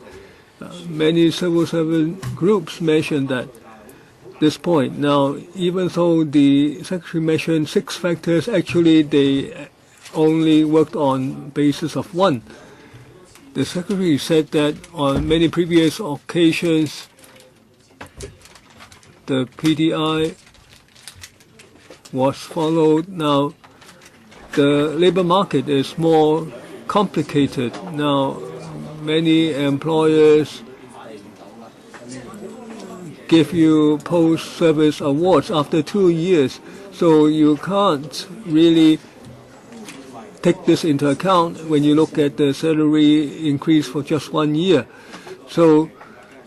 many civil servant groups mentioned that this point. Now, even though the Secretary mentioned 6 factors, actually they only worked on basis of 1. The Secretary said that on many previous occasions, the PTI was followed. Now, the labor market is more complicated. Now, many employers give you post-service awards after 2 years, so you can't really take this into account when you look at the salary increase for just 1 year. So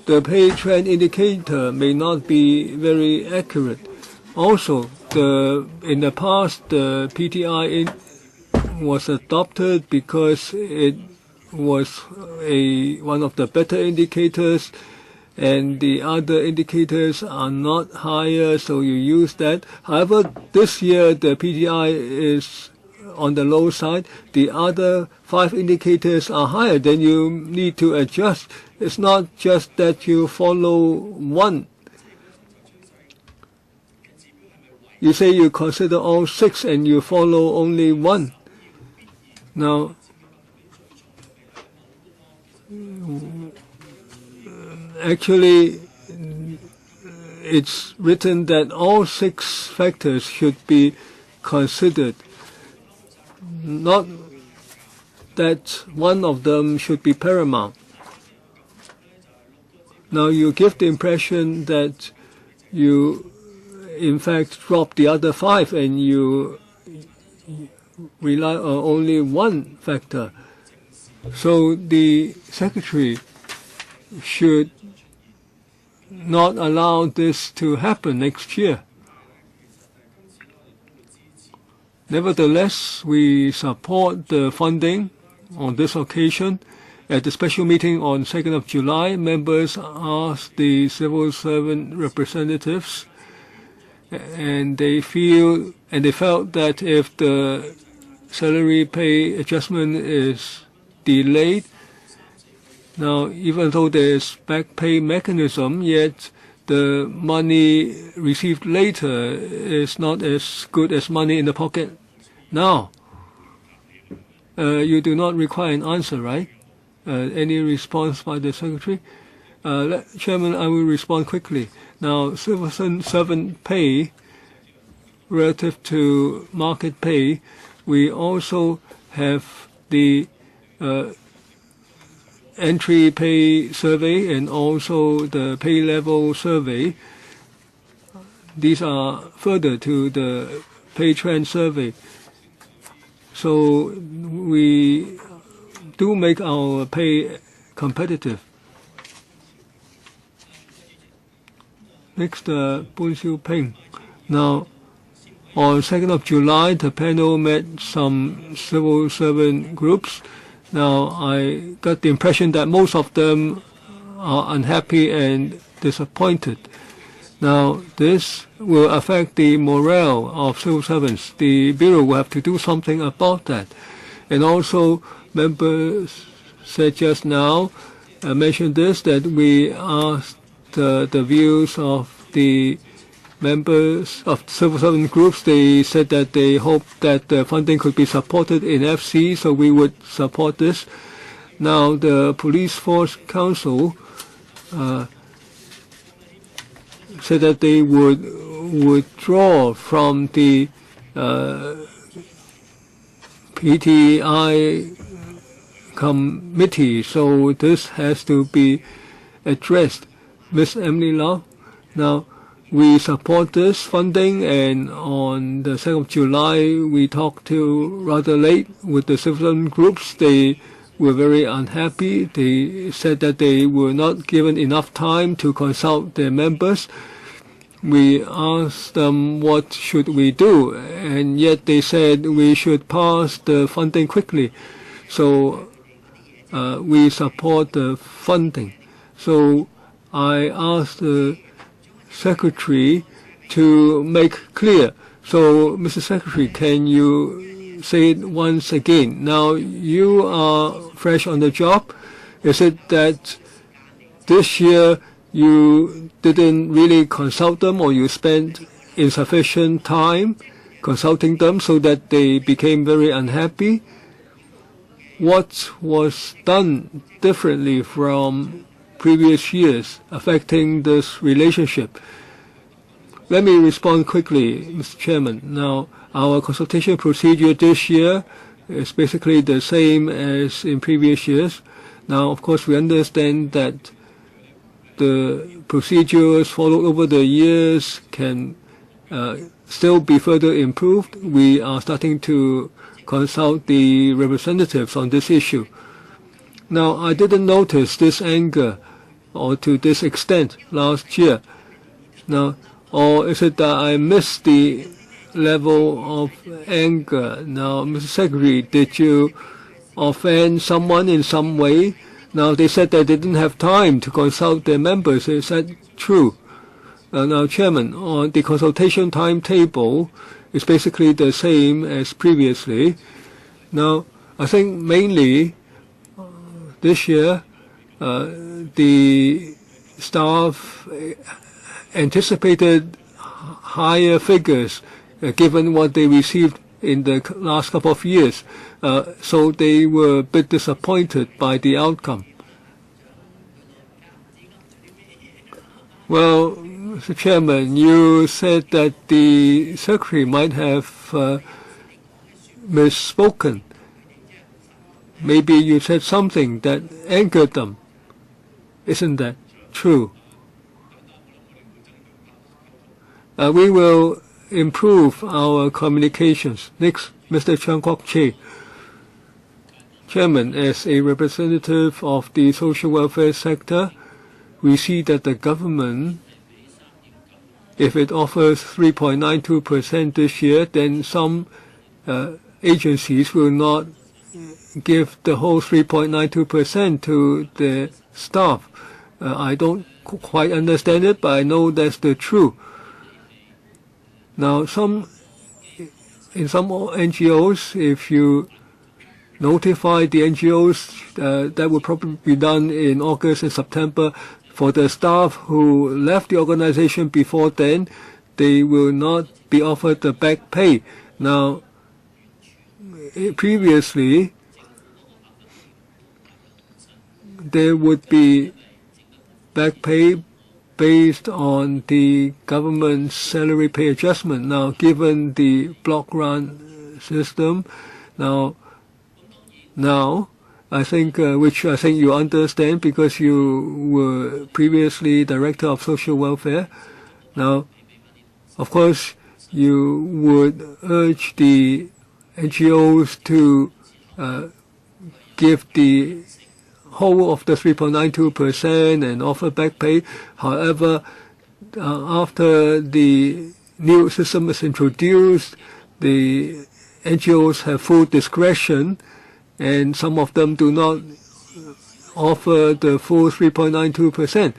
the pay trend indicator may not be very accurate. Also, in the past, the PTI was adopted because it was one of the better indicators, and the other indicators are not higher, so you use that. However, this year the PTI is on the low side. The other 5 indicators are higher, then you need to adjust. It's not just that you follow one. You say you consider all 6 and you follow only one. Now, actually, it's written that all 6 factors should be considered, not that one of them should be paramount. Now, you give the impression that you, in fact, drop the other 5 and you rely on only one factor. So the Secretary should not allow this to happen next year. Nevertheless, we support the funding on this occasion. At the special meeting on 2nd of July, members asked the civil servant representatives, and they felt that if the salary pay adjustment is delayed, now even though there is back pay mechanism, yet the money received later is not as good as money in the pocket now. You do not require an answer, right? Any response by the Secretary? Chairman, I will respond quickly. Now, civil servant pay relative to market pay, we also have the entry pay survey and also the pay level survey. These are further to the pay trend survey. So we do make our pay competitive. Next, Boon Siu Ping. Now, on 2nd of July, the panel met some civil servant groups. Now, I got the impression that most of them are unhappy and disappointed. Now, this will affect the morale of civil servants. The Bureau will have to do something about that. And also, members said just now, mentioned this, that we asked the views of the members of civil servant groups. They said that they hope that the funding could be supported in FC, so we would support this. Now, the Police Force Council said that they would withdraw from the PTI committee, so this has to be addressed. Ms. Emily Lau, now we support this funding, and on the 2nd of July we talked to rather late with the civil groups. They were very unhappy. They said that they were not given enough time to consult their members. We asked them what should we do, and yet they said we should pass the funding quickly. So we support the funding. So I asked the Secretary to make clear. So, Mr. Secretary, can you say it once again? Now, you are fresh on the job. Is it that this year you didn't really consult them, or you spent insufficient time consulting them so that they became very unhappy? What was done differently from previous years affecting this relationship? Let me respond quickly, Mr. Chairman. Now, our consultation procedure this year is basically the same as in previous years. Now, of course, we understand that the procedures followed over the years can still be further improved. We are starting to consult the representatives on this issue. Now, I didn't notice this anger or to this extent last year. Now, or is it that I missed the level of anger? Now, Mr. Secretary, did you offend someone in some way? Now, they said they didn't have time to consult their members. Is that true? Now, Chairman, on the consultation timetable is basically the same as previously. Now, I think mainly this year, the staff anticipated higher figures given what they received in the last couple of years. So they were a bit disappointed by the outcome. Well, Mr. Chairman, you said that the Secretary might have misspoken. Maybe you said something that angered them. Isn't that true? We will improve our communications. Next, Mr. Chang Kwok-che. Chairman, as a representative of the social welfare sector, we see that the government, if it offers 3.92% this year, then some agencies will not give the whole 3.92% to the staff. I don't quite understand it, but I know that's the truth. Now, in some NGOs, if you notify the NGOs, that will probably be done in August and September. For the staff who left the organization before then, they will not be offered the back pay. Now, previously, there would be back pay based on the government's salary pay adjustment. Now, given the block grant system, now I think, which I think you understand because you were previously Director of Social Welfare. Now, of course, you would urge the NGOs to give the whole of the 3.92% and offer back pay. However, after the new system is introduced, the NGOs have full discretion, and some of them do not offer the full 3.92%.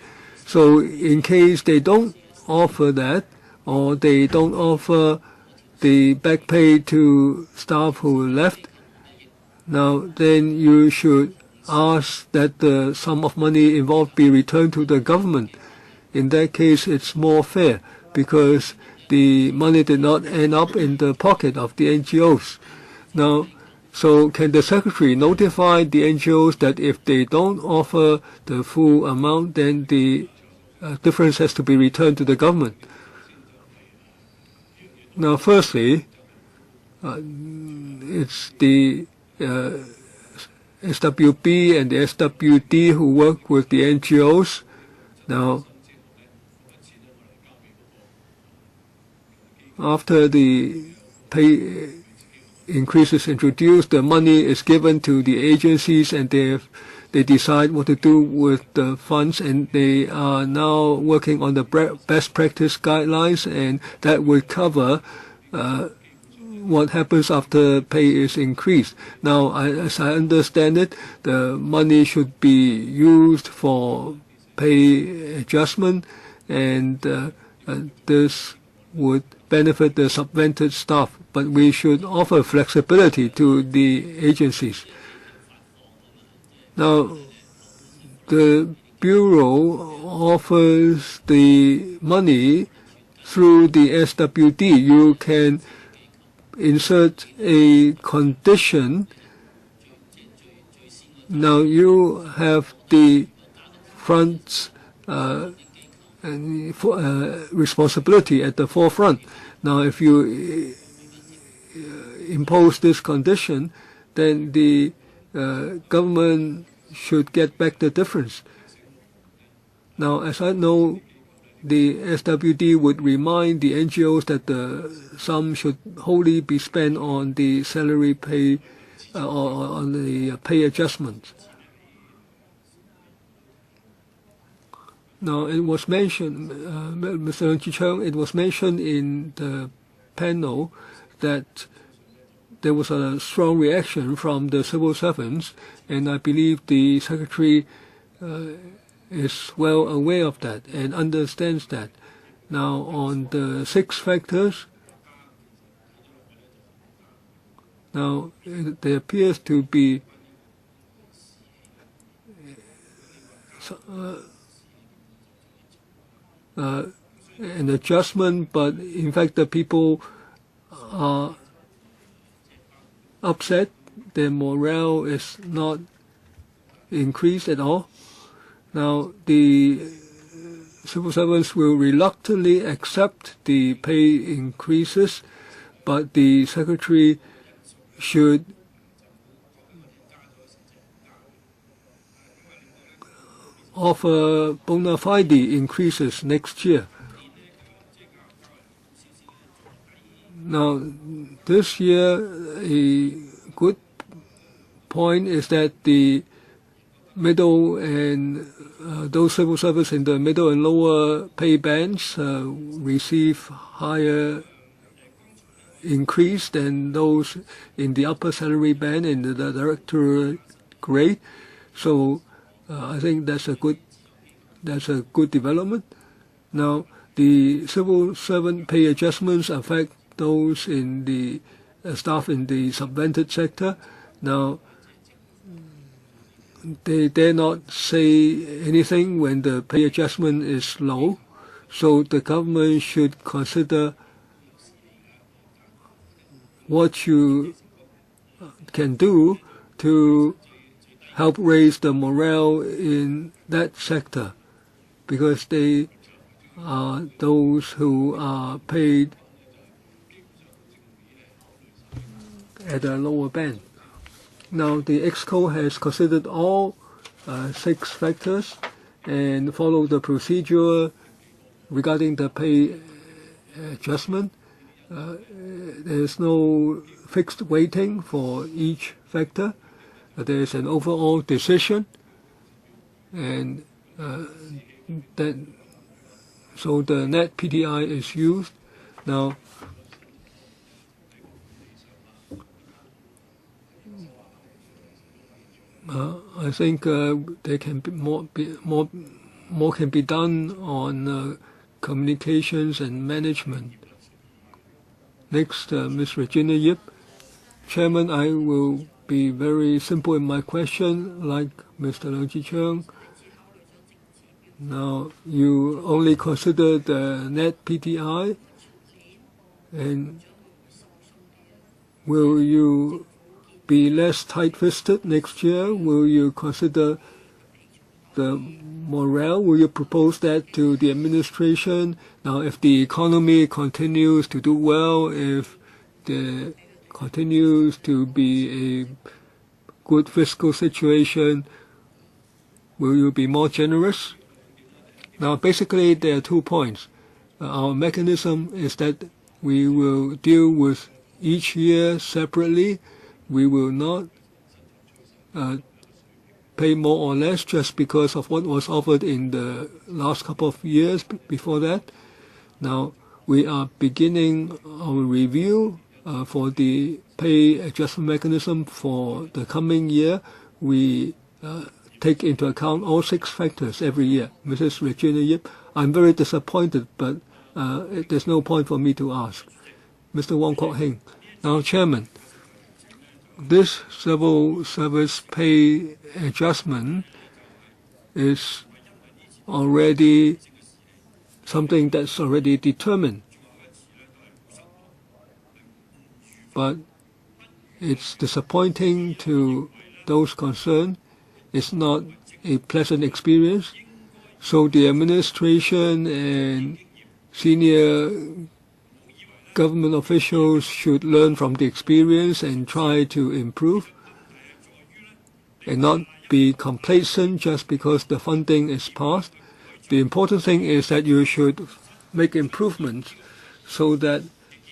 So in case they don't offer that, or they don't offer the back pay to staff who left, now then you should ask that the sum of money involved be returned to the government. In that case, it's more fair because the money did not end up in the pocket of the NGOs. Now, so can the Secretary notify the NGOs that if they don't offer the full amount, then the difference has to be returned to the government? Now, firstly, it's the SWB and the SWD who work with the NGOs. Now, after the pay increase is introduced, the money is given to the agencies and they decide what to do with the funds, and they are now working on the best practice guidelines, and that would cover what happens after pay is increased. Now, as I understand it, the money should be used for pay adjustment, and this would benefit the subvented staff, but we should offer flexibility to the agencies. Now, the Bureau offers the money through the SWD. You can insert a condition. Now you have the front responsibility at the forefront. Now, if you impose this condition, then the government should get back the difference. Now, as I know, the SWD would remind the NGOs that the sum should wholly be spent on the salary pay or on the pay adjustments. Now, it was mentioned, Mr. Leung Chi-Cheung, it was mentioned in the panel that there was a strong reaction from the civil servants, and I believe the Secretary is well aware of that and understands that. Now, on the 6 factors, now there appears to be an adjustment, but in fact the people are upset. Their morale is not increased at all. Now, the civil servants will reluctantly accept the pay increases, but the Secretary should offer bona fide increases next year. Now, this year, a good point is that the middle and those civil servants in the middle and lower pay bands receive higher increase than those in the upper salary band in the director grade. So I think that's a good development. Now, the civil servant pay adjustments affect those in the staff in the subvented sector. Now, they dare not say anything when the pay adjustment is low, so the government should consider what you can do to help raise the morale in that sector, because they are those who are paid at a lower band. Now, the EXCO has considered all 6 factors and followed the procedure regarding the pay adjustment. There is no fixed weighting for each factor. There is an overall decision, and so the net PTI is used. Now, I think there can be more can be done on communications and management. Next, Ms. Regina Yip. Chairman, I will be very simple in my question, like Mr. Leung Chi-Cheung. Now, you only consider the net PTI, and will you be less tight-fisted next year? Will you consider the morale? Will you propose that to the administration? Now, if the economy continues to do well, if there continues to be a good fiscal situation, will you be more generous? Now, basically, there are 2 points. Our mechanism is that we will deal with each year separately. We will not pay more or less just because of what was offered in the last couple of years before that. Now, we are beginning our review for the pay adjustment mechanism for the coming year. We take into account all 6 factors every year. Mrs. Regina Yip, I'm very disappointed, but there's no point for me to ask. Mr. Wong Kwok Heng. Now, Chairman, this civil service pay adjustment is already something that's already determined. But it's disappointing to those concerned. It's not a pleasant experience. So the administration and senior government officials should learn from the experience and try to improve, and not be complacent just because the funding is passed. The important thing is that you should make improvements so that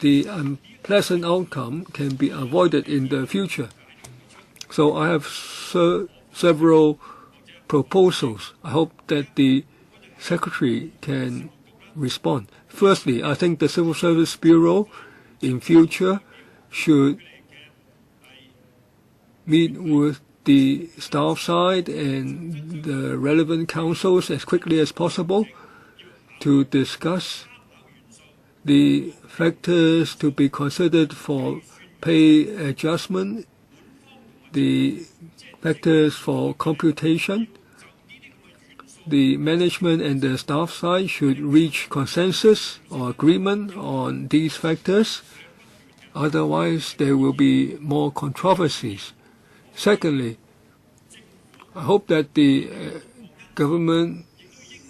the unpleasant outcome can be avoided in the future. So I have several proposals. I hope that the Secretary can respond. Firstly, I think the Civil Service Bureau in future should meet with the staff side and the relevant councils as quickly as possible to discuss the factors to be considered for pay adjustment, the factors for computation. The management and the staff side should reach consensus or agreement on these factors. Otherwise, there will be more controversies. Secondly, I hope that the government,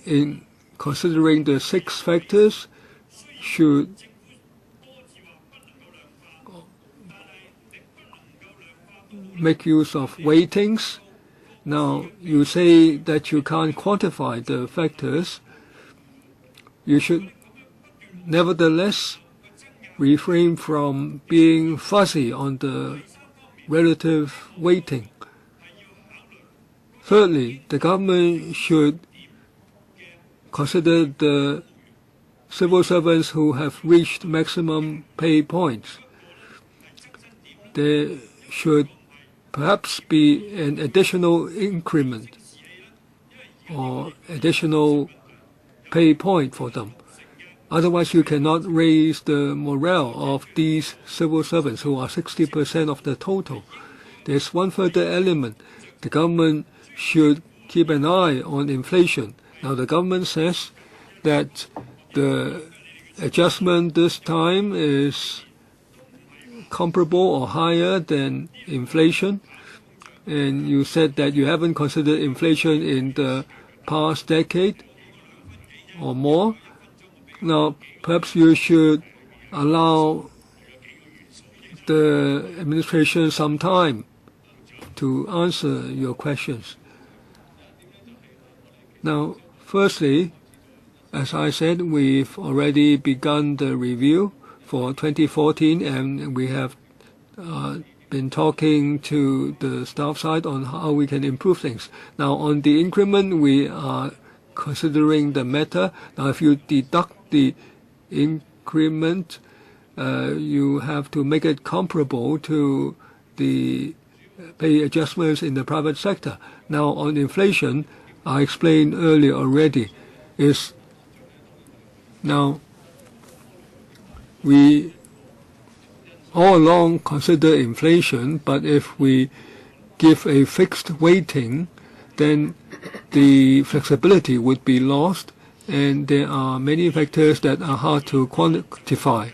in considering the 6 factors, should make use of weightings. Now, you say that you can't quantify the factors. You should nevertheless refrain from being fuzzy on the relative weighting. Thirdly, the government should consider the civil servants who have reached maximum pay points. There should perhaps be an additional increment or additional pay point for them. Otherwise, you cannot raise the morale of these civil servants who are 60% of the total. There's one further element. The government should keep an eye on inflation. Now, the government says that the adjustment this time is comparable or higher than inflation. And you said that you haven't considered inflation in the past decade or more. Now, perhaps you should allow the administration some time to answer your questions. Now, firstly, as I said, we've already begun the review for 2014, and we have been talking to the staff side on how we can improve things. Now, on the increment, we are considering the matter. Now, if you deduct the increment, you have to make it comparable to the pay adjustments in the private sector. Now, on inflation, I explained earlier already, is now we all along consider inflation, but if we give a fixed weighting, then the flexibility would be lost, and there are many factors that are hard to quantify.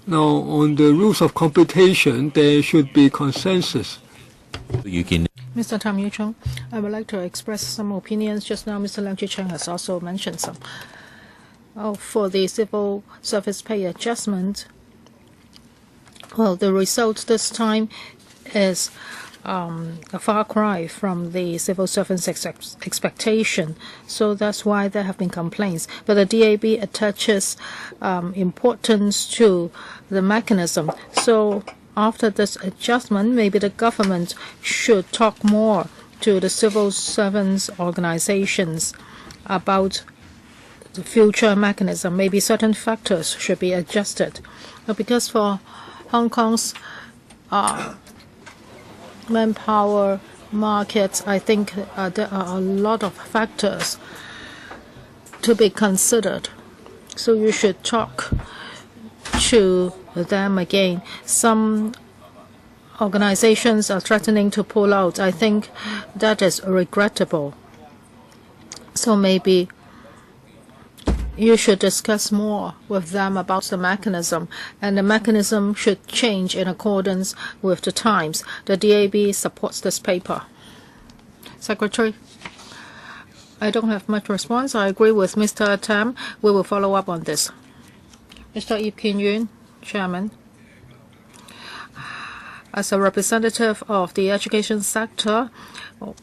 Now, on the rules of computation, there should be consensus. Mr. Tam Yu Chung, I would like to express some opinions. Just now, Mr. Leung Chi-Cheng has also mentioned some. For the civil service pay adjustment, well, the result this time is a far cry from the civil servants' expectation. So that's why there have been complaints. But the DAB attaches importance to the mechanism. So after this adjustment, maybe the government should talk more to the civil servants' organizations about the future mechanism. Maybe certain factors should be adjusted. Because for Hong Kong's manpower markets, I think there are a lot of factors to be considered. So you should talk to them again. Some organizations are threatening to pull out. I think that is regrettable. So maybe you should discuss more with them about the mechanism, and the mechanism should change in accordance with the times. The DAB supports this paper. Secretary, I don't have much response. I agree with Mr. Tam. We will follow up on this. Mr. Ip Kin Yuen, Chairman. As a representative of the education sector,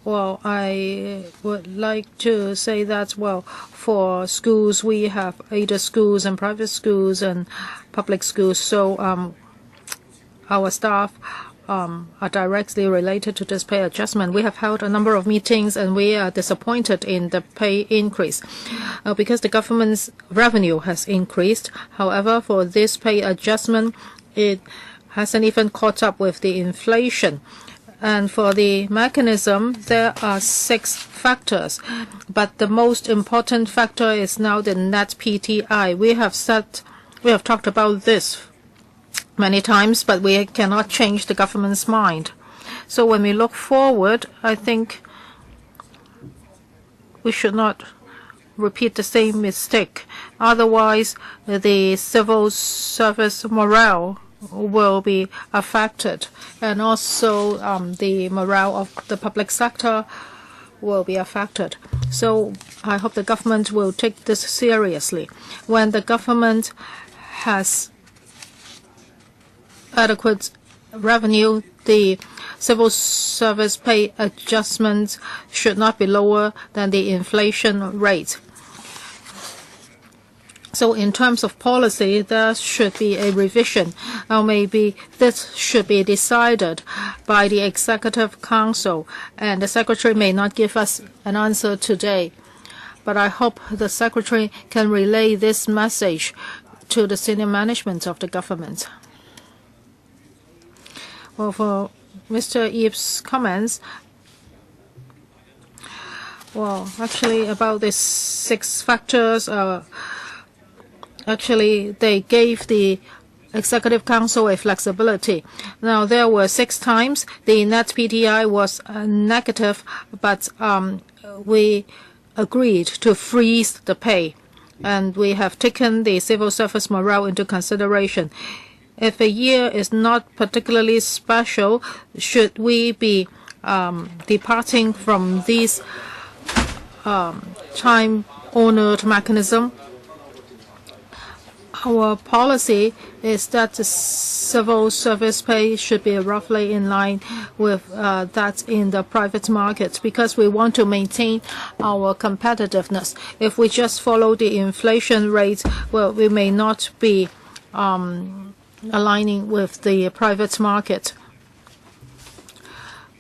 well, I would like to say that, well, for schools, we have aided schools and private schools and public schools. So our staff are directly related to this pay adjustment. We have held a number of meetings and we are disappointed in the pay increase because the government's revenue has increased. However, for this pay adjustment, it hasn't even caught up with the inflation. And for the mechanism, there are 6 factors. But the most important factor is now the net PTI. We have talked about this many times, but we cannot change the government's mind. So when we look forward, I think we should not repeat the same mistake. Otherwise, the civil service morale will be affected, and also the morale of the public sector will be affected. So I hope the government will take this seriously. When the government has adequate revenue, the civil service pay adjustments should not be lower than the inflation rate. So in terms of policy, there should be a revision. Now maybe this should be decided by the Executive Council, and the Secretary may not give us an answer today. But I hope the Secretary can relay this message to the senior management of the government. Well, for Mr. Yip's comments, well, actually about these 6 factors, actually they gave the Executive Council a flexibility. Now, there were 6 times the net PTI was negative, but we agreed to freeze the pay, and we have taken the civil service morale into consideration. If a year is not particularly special, should we be departing from this time-honored mechanism? Our policy is that the civil service pay should be roughly in line with that in the private market, because we want to maintain our competitiveness. If we just follow the inflation rate, well, we may not be aligning with the private market.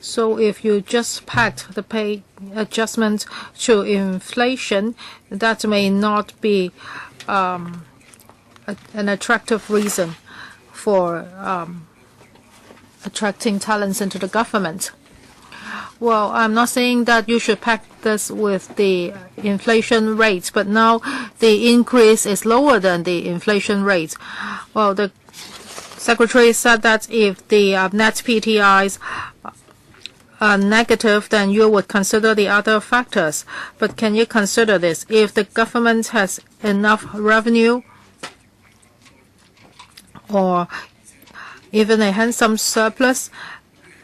So if you just pegged the pay adjustment to inflation, that may not be an attractive reason for attracting talents into the government. Well, I'm not saying that you should peg this with the inflation rate, but now the increase is lower than the inflation rate. Well, the Secretary said that if the net PTIs are negative, then you would consider the other factors. But can you consider this? If the government has enough revenue or even a handsome surplus,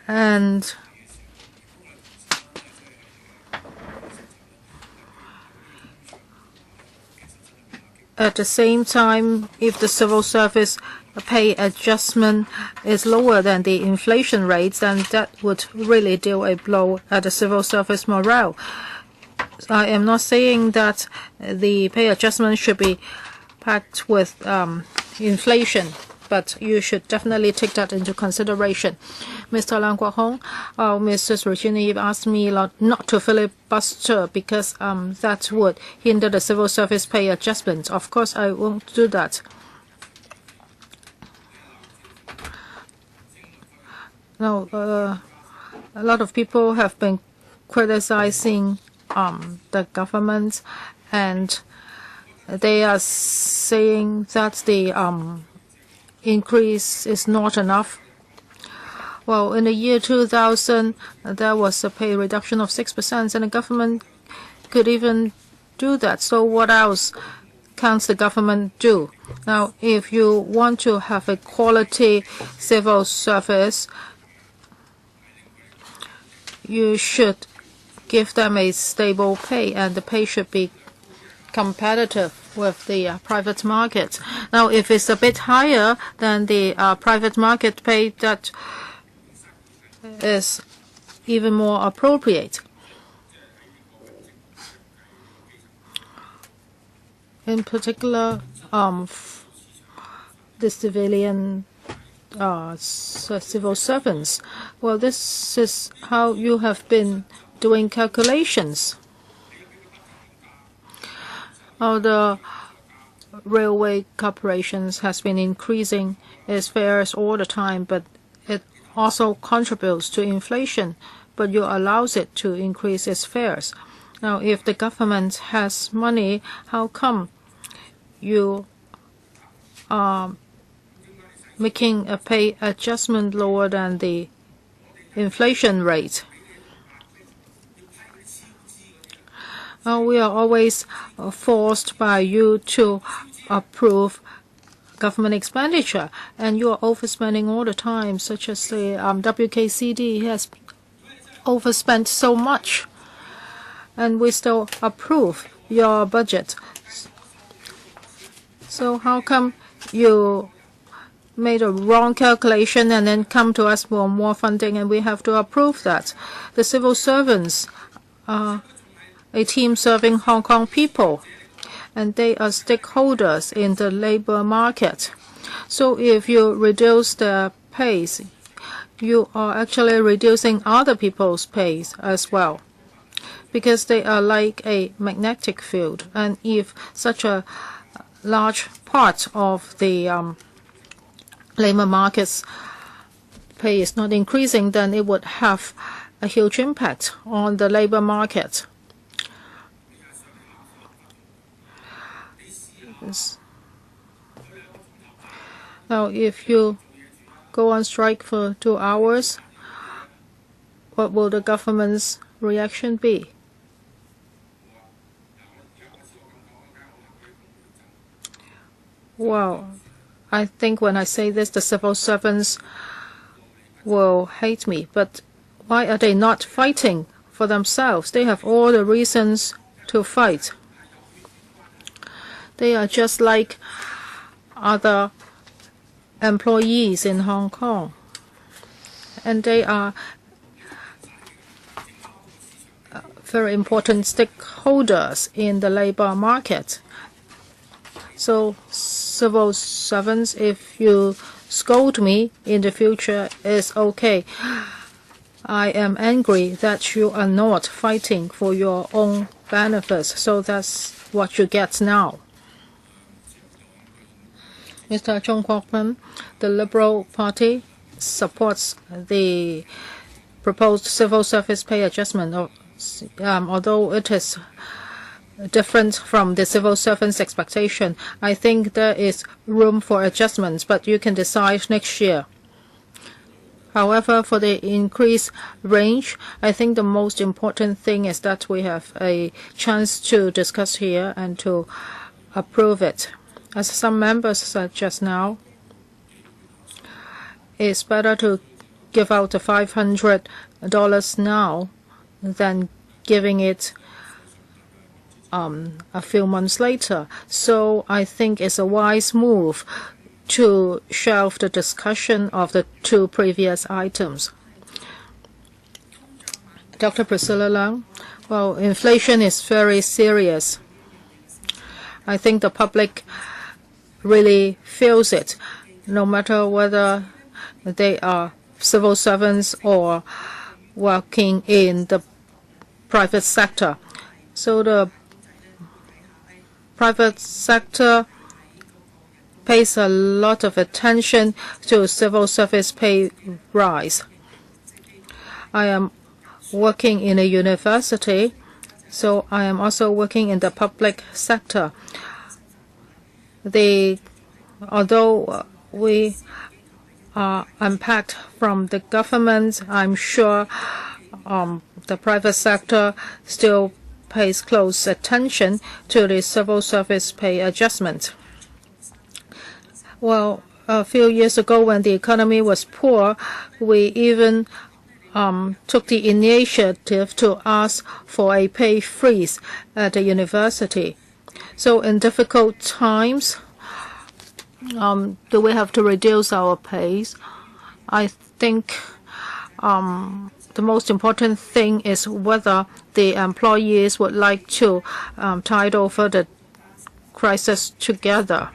and at the same time, if the civil service pay adjustment is lower than the inflation rates, then that would really deal a blow at the civil service morale. I am not saying that the pay adjustment should be packed with inflation, but you should definitely take that into consideration. Mr. Lang Kwok-hong, Mrs. Regina Yip asked me not to filibuster because that would hinder the civil service pay adjustment. Of course, I won't do that. Now, a lot of people have been criticizing the government, and they are saying that the increase is not enough. Well, in the year 2000, there was a pay reduction of 6%, and the government could even do that. So what else can the government do? Now, if you want to have a quality civil service, you should give them a stable pay, and the pay should be competitive with the private market. Now, if it's a bit higher than the private market pay, that is even more appropriate. In particular, the civilian civil servants. Well, this is how you have been doing calculations. The railway corporations has been increasing its fares all the time, but it also contributes to inflation, but you allows it to increase its fares. Now, if the government has money, how come you are making a pay adjustment lower than the inflation rate? We are always forced by you to approve government expenditure, and you are overspending all the time, such as the WKCD has overspent so much, and we still approve your budget. So how come you made a wrong calculation and then come to us for more funding and we have to approve that? The civil servants are a team serving Hong Kong people, and they are stakeholders in the labor market. So if you reduce the pays, you are actually reducing other people's pays as well, because they are like a magnetic field. And if such a large part of the labor market's pay is not increasing, then it would have a huge impact on the labor market. Now, if you go on strike for 2 hours, what will the government's reaction be? Well, I think when I say this, the civil servants will hate me. But why are they not fighting for themselves? They have all the reasons to fight. They are just like other employees in Hong Kong, and they are very important stakeholders in the labor market. So civil servants, if you scold me in the future, is okay. I am angry that you are not fighting for your own benefits, so that's what you get now. Mr. Chung Kwok-man, the Liberal Party supports the proposed civil service pay adjustment, although it is different from the civil servants' expectation. I think there is room for adjustments, but you can decide next year. However, for the increased range, I think the most important thing is that we have a chance to discuss here and to approve it. As some members said just now, it's better to give out the $500 now than giving it a few months later. So I think it's a wise move to shelve the discussion of the 2 previous items. Dr. Priscilla Leung, well, inflation is very serious. I think the public really feels it, no matter whether they are civil servants or working in the private sector. So the private sector pays a lot of attention to civil service pay rise. I am working in a university, so I am also working in the public sector. Although we are unpacked from the government, I'm sure the private sector still pays close attention to the civil service pay adjustment. Well, a few years ago when the economy was poor, we even took the initiative to ask for a pay freeze at the university. So in difficult times, do we have to reduce our pays? I think the most important thing is whether the employees would like to tide over the crisis together.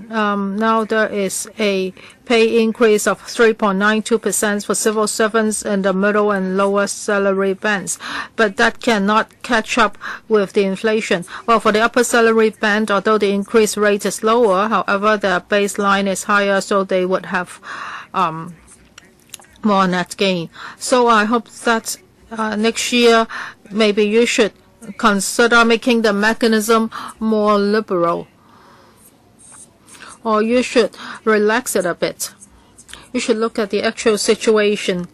Now there is a pay increase of 3.92% for civil servants in the middle and lower salary bands, but that cannot catch up with the inflation. Well, for the upper salary band, although the increase rate is lower, however, their baseline is higher, so they would have more net gain. So I hope that next year maybe you should consider making the mechanism more liberal, or you should relax it a bit. You should look at the actual situation.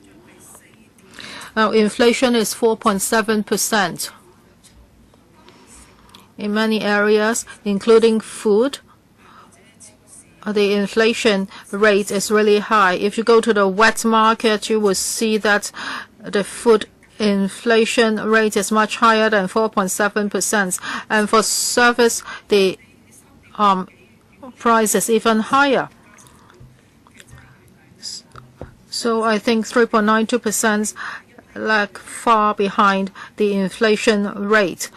Now, inflation is 4.7% in many areas, including food. The inflation rate is really high. If you go to the wet market, you will see that the food inflation rate is much higher than 4.7%. And for service, the price is even higher. So I think 3.92% lag far behind the inflation rate.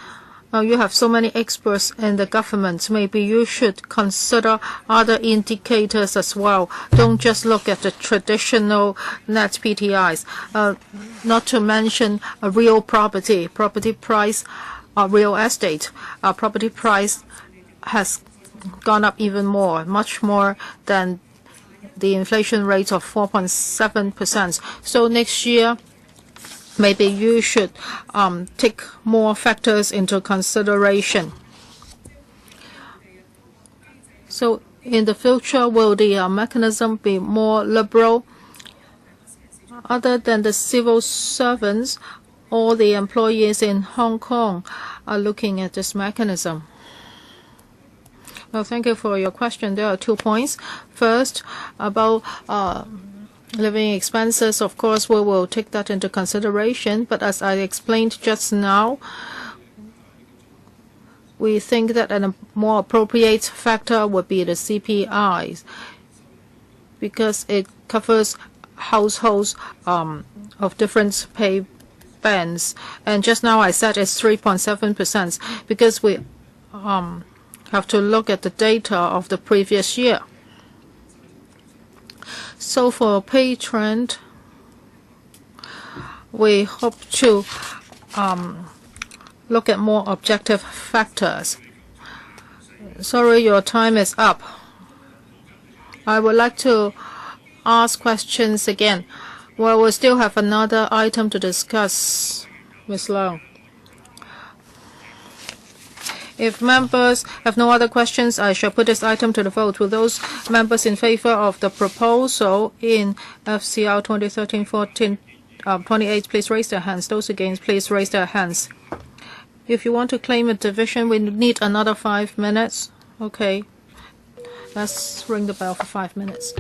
Now you have so many experts in the government. Maybe you should consider other indicators as well. Don't just look at the traditional net PTIs. Not to mention a real property price, real estate. Property price has gone up even more, much more than the inflation rate of 4.7%. So next year, maybe you should take more factors into consideration. So in the future, will the mechanism be more liberal? Other than the civil servants, all the employees in Hong Kong are looking at this mechanism. Well, thank you for your question. There are 2 points. First, about living expenses. Of course, we will take that into consideration. But as I explained just now, we think that a more appropriate factor would be the CPI, because it covers households of different pay bands. And just now I said it's 3.7% because we have to look at the data of the previous year. So for pay trend, we hope to look at more objective factors. Sorry, your time is up. I would like to ask questions again. Well, we still have another item to discuss, Ms. Leung. If members have no other questions, I shall put this item to the vote. Will those members in favor of the proposal in FCR 2013-14-28, please raise their hands. Those against, please raise their hands. If you want to claim a division, we need another 5 minutes. Okay. Let's ring the bell for 5 minutes.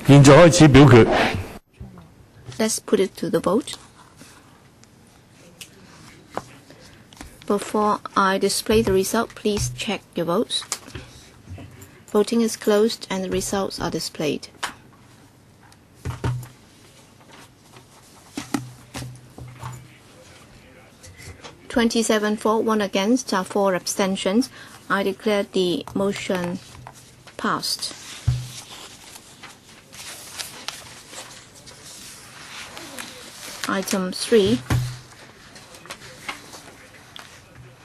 現在開始表決。Let's put it to the vote. Before I display the result, please check your votes. Voting is closed and the results are displayed. (27 for, 1 against, 4 abstentions). I declare the motion passed. Item 3.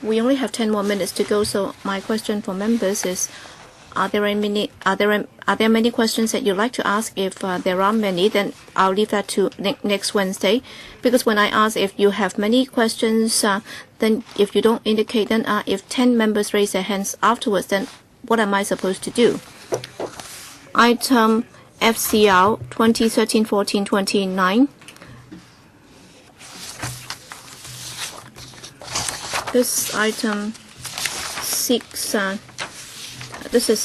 We only have 10 more minutes to go, so my question for members is, are there many questions that you'd like to ask? If there are many, then I'll leave that to next Wednesday. Because when I ask if you have many questions, then if you don't indicate, then if 10 members raise their hands afterwards, then what am I supposed to do? Item FCR 2013-14-29. This item seeks, this is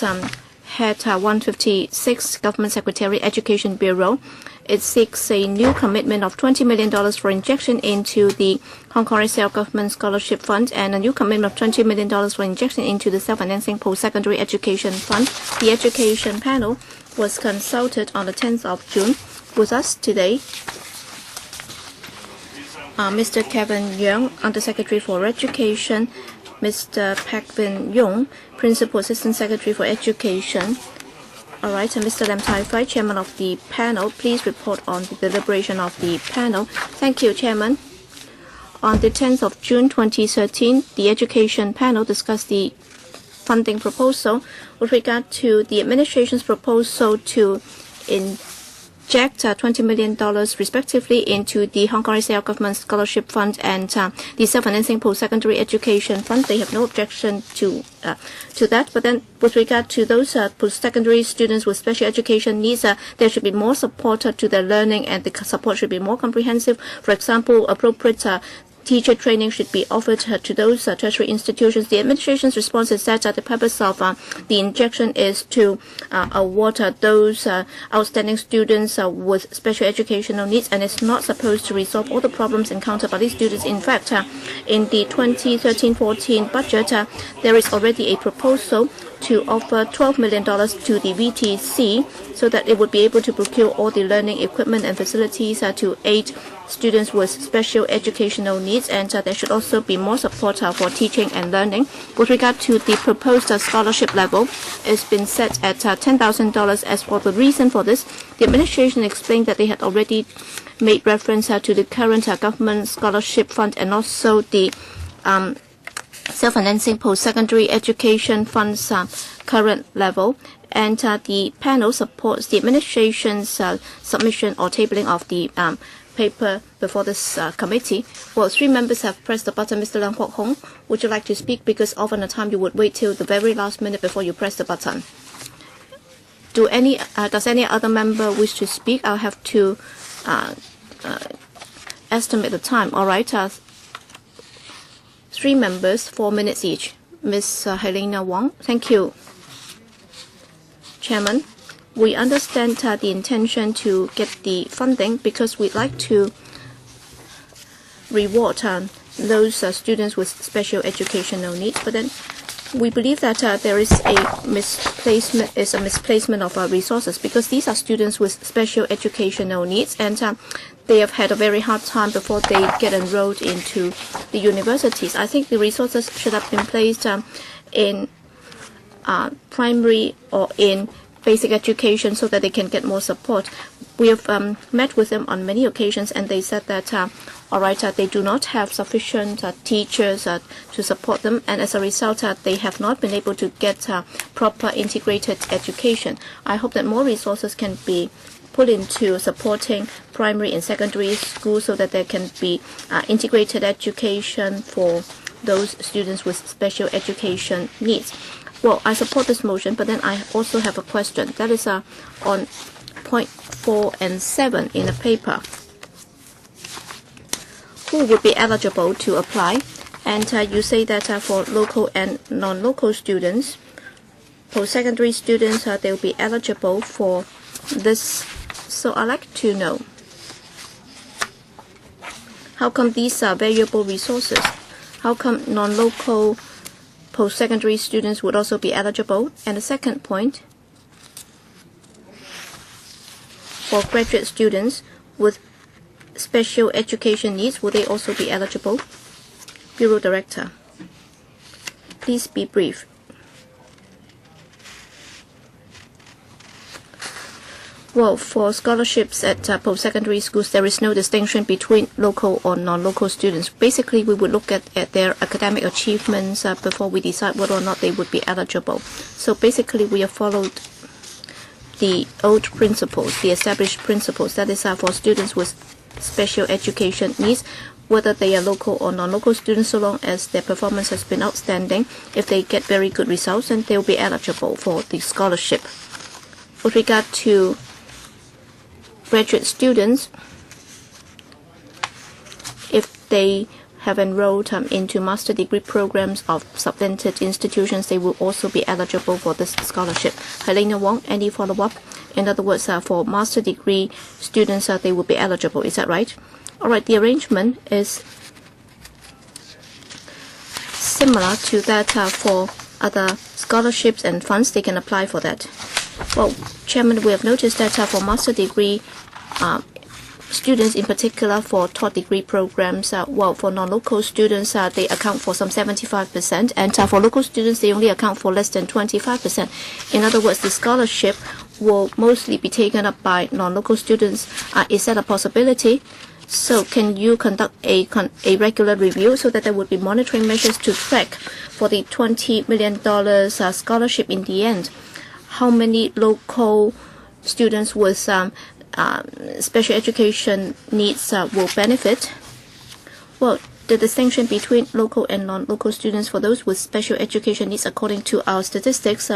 Head 156, Government Secretary, Education Bureau. It seeks a new commitment of $20 million for injection into the Hong Kong Self-Government Scholarship Fund and a new commitment of $20 million for injection into the Self-Financing Post-Secondary Education Fund. The Education Panel was consulted on the 10th of June. With us today, Mr. Kevin Young, Undersecretary for Education, Mr. Pak Bin Yong, Principal Assistant Secretary for Education. All right, and Mr. Lam Tai Fai, Chairman of the panel, please report on the deliberation of the panel. Thank you, Chairman. On the 10th of June 2013, the Education Panel discussed the funding proposal with regard to the administration's proposal to inject $20 million respectively into the Hong Kong Self-Government Scholarship Fund and the Self-Financing Post-Secondary Education Fund. They have no objection to that. But then with regard to those post-secondary students with special education needs, there should be more support to their learning, and the support should be more comprehensive. For example, appropriate teacher training should be offered to those tertiary institutions. The administration's response is that the purpose of the injection is to award those outstanding students with special educational needs, and it's not supposed to resolve all the problems encountered by these students. In fact, in the 2013-14 budget, there is already a proposal to offer $12 million to the VTC so that it would be able to procure all the learning equipment and facilities to aid students with special educational needs, and there should also be more support for teaching and learning. With regard to the proposed scholarship level, it's been set at $10,000. As for the reason for this, the administration explained that they had already made reference to the current government scholarship fund and also the Self-Financing Post-Secondary Education Fund's current level, and the panel supports the administration's submission or tabling of the paper before this committee. Well, 3 members have pressed the button. Mr. Leung Kwok Hong, would you like to speak? Because often at time you would wait till the very last minute before you press the button. Does any other member wish to speak? I'll have to estimate the time. All right. 3 members, 4 minutes each. Ms. Helena Wong. Thank you, Chairman. We understand the intention to get the funding because we'd like to reward those students with special educational needs. But then we believe that there is a misplacement of resources because these are students with special educational needs, and they have had a very hard time before they get enrolled into the universities. I think the resources should have been placed in primary or in basic education so that they can get more support. We have met with them on many occasions, and they said that they do not have sufficient teachers to support them, and as a result they have not been able to get proper integrated education. I hope that more resources can be put into supporting primary and secondary schools so that there can be integrated education for those students with special education needs. Well, I support this motion, but then I also have a question. That is on point 4 and 7 in the paper. Who would be eligible to apply? And you say that for local and non-local students, post-secondary students, they will be eligible for this. So I'd like to know, how come these are valuable resources? How come non-local post-secondary students would also be eligible? And the second point, for graduate students with special education needs, will they also be eligible? Bureau Director, please be brief. Well, for scholarships at post-secondary schools, there is no distinction between local or non-local students. Basically, we would look at their academic achievements before we decide whether or not they would be eligible. So basically, we have followed the old principles, the established principles. That is for students with special education needs, whether they are local or non-local students, so long as their performance has been outstanding. If they get very good results, then they will be eligible for the scholarship. With regard to graduate students, if they have enrolled into master degree programs of subvented institutions, they will also be eligible for this scholarship. Helena Wong, any follow-up? In other words, for master degree students, they will be eligible. Is that right? All right, the arrangement is similar to that for other scholarships and funds. They can apply for that. Well, Chairman, we have noticed that for master degree students, in particular for third degree programs, well, for non-local students, they account for some 75%, and for local students, they only account for less than 25%. In other words, the scholarship will mostly be taken up by non-local students. Is that a possibility? So can you conduct a regular review so that there would be monitoring measures to track for the $20 million scholarship in the end? How many local students with special education needs will benefit? Well, the distinction between local and non-local students, for those with special education needs, according to our statistics,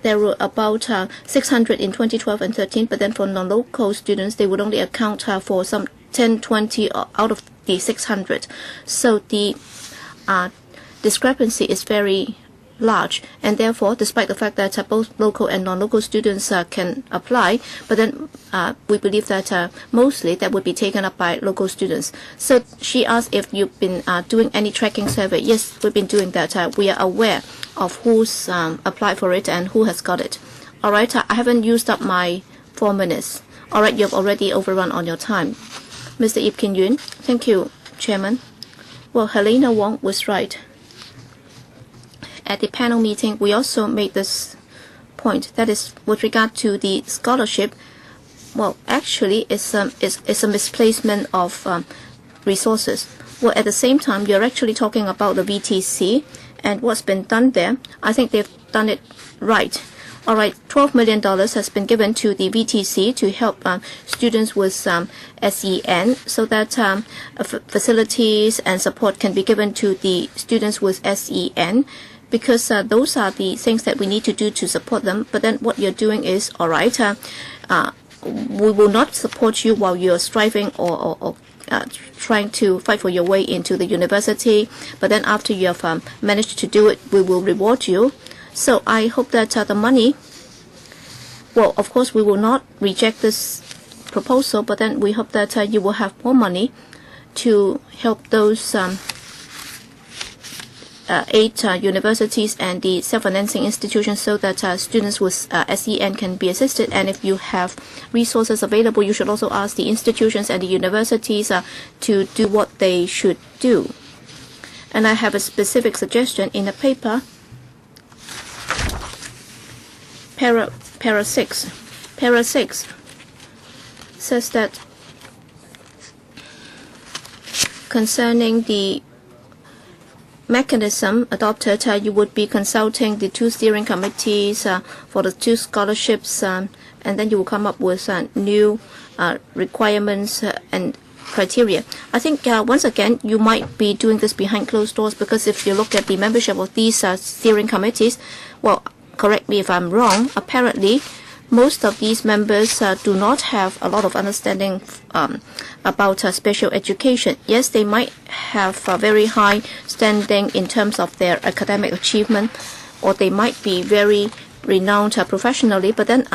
there were about 600 in 2012 and 13, but then for non-local students, they would only account for some 10-20 out of the 600. So the discrepancy is very large, and therefore, despite the fact that both local and non-local students can apply, but then we believe that mostly that would be taken up by local students. So she asked if you've been doing any tracking survey. Yes, we've been doing that. We are aware of who's applied for it and who has got it. All right, I haven't used up my 4 minutes. All right, you've already overrun on your time. Mr. Ip Kin Yun, thank you, Chairman. Well, Helena Wong was right. At the panel meeting, we also made this point. That is, with regard to the scholarship, well, actually, it's a misplacement of resources. Well, at the same time, you're actually talking about the VTC and what's been done there. I think they've done it right. All right, $12 million has been given to the VTC to help students with SEN, so that facilities and support can be given to the students with SEN. Because those are the things that we need to do to support them. But then what you're doing is, all right, we will not support you while you're striving or trying to fight for your way into the university. But then after you have managed to do it, we will reward you. So I hope that the money, well, of course, we will not reject this proposal, but then we hope that you will have more money to help those 8 universities and the self-financing institutions, so that students with SEN can be assisted. And if you have resources available, you should also ask the institutions and the universities to do what they should do. And I have a specific suggestion in the paper. Para 6 says that concerning the mechanism adopted, you would be consulting the 2 steering committees for the 2 scholarships, and then you will come up with new requirements and criteria. I think once again you might be doing this behind closed doors, because if you look at the membership of these steering committees, well, correct me if I'm wrong, apparently most of these members do not have a lot of understanding about special education. Yes, they might have a very high standing in terms of their academic achievement, or they might be very renowned professionally, but then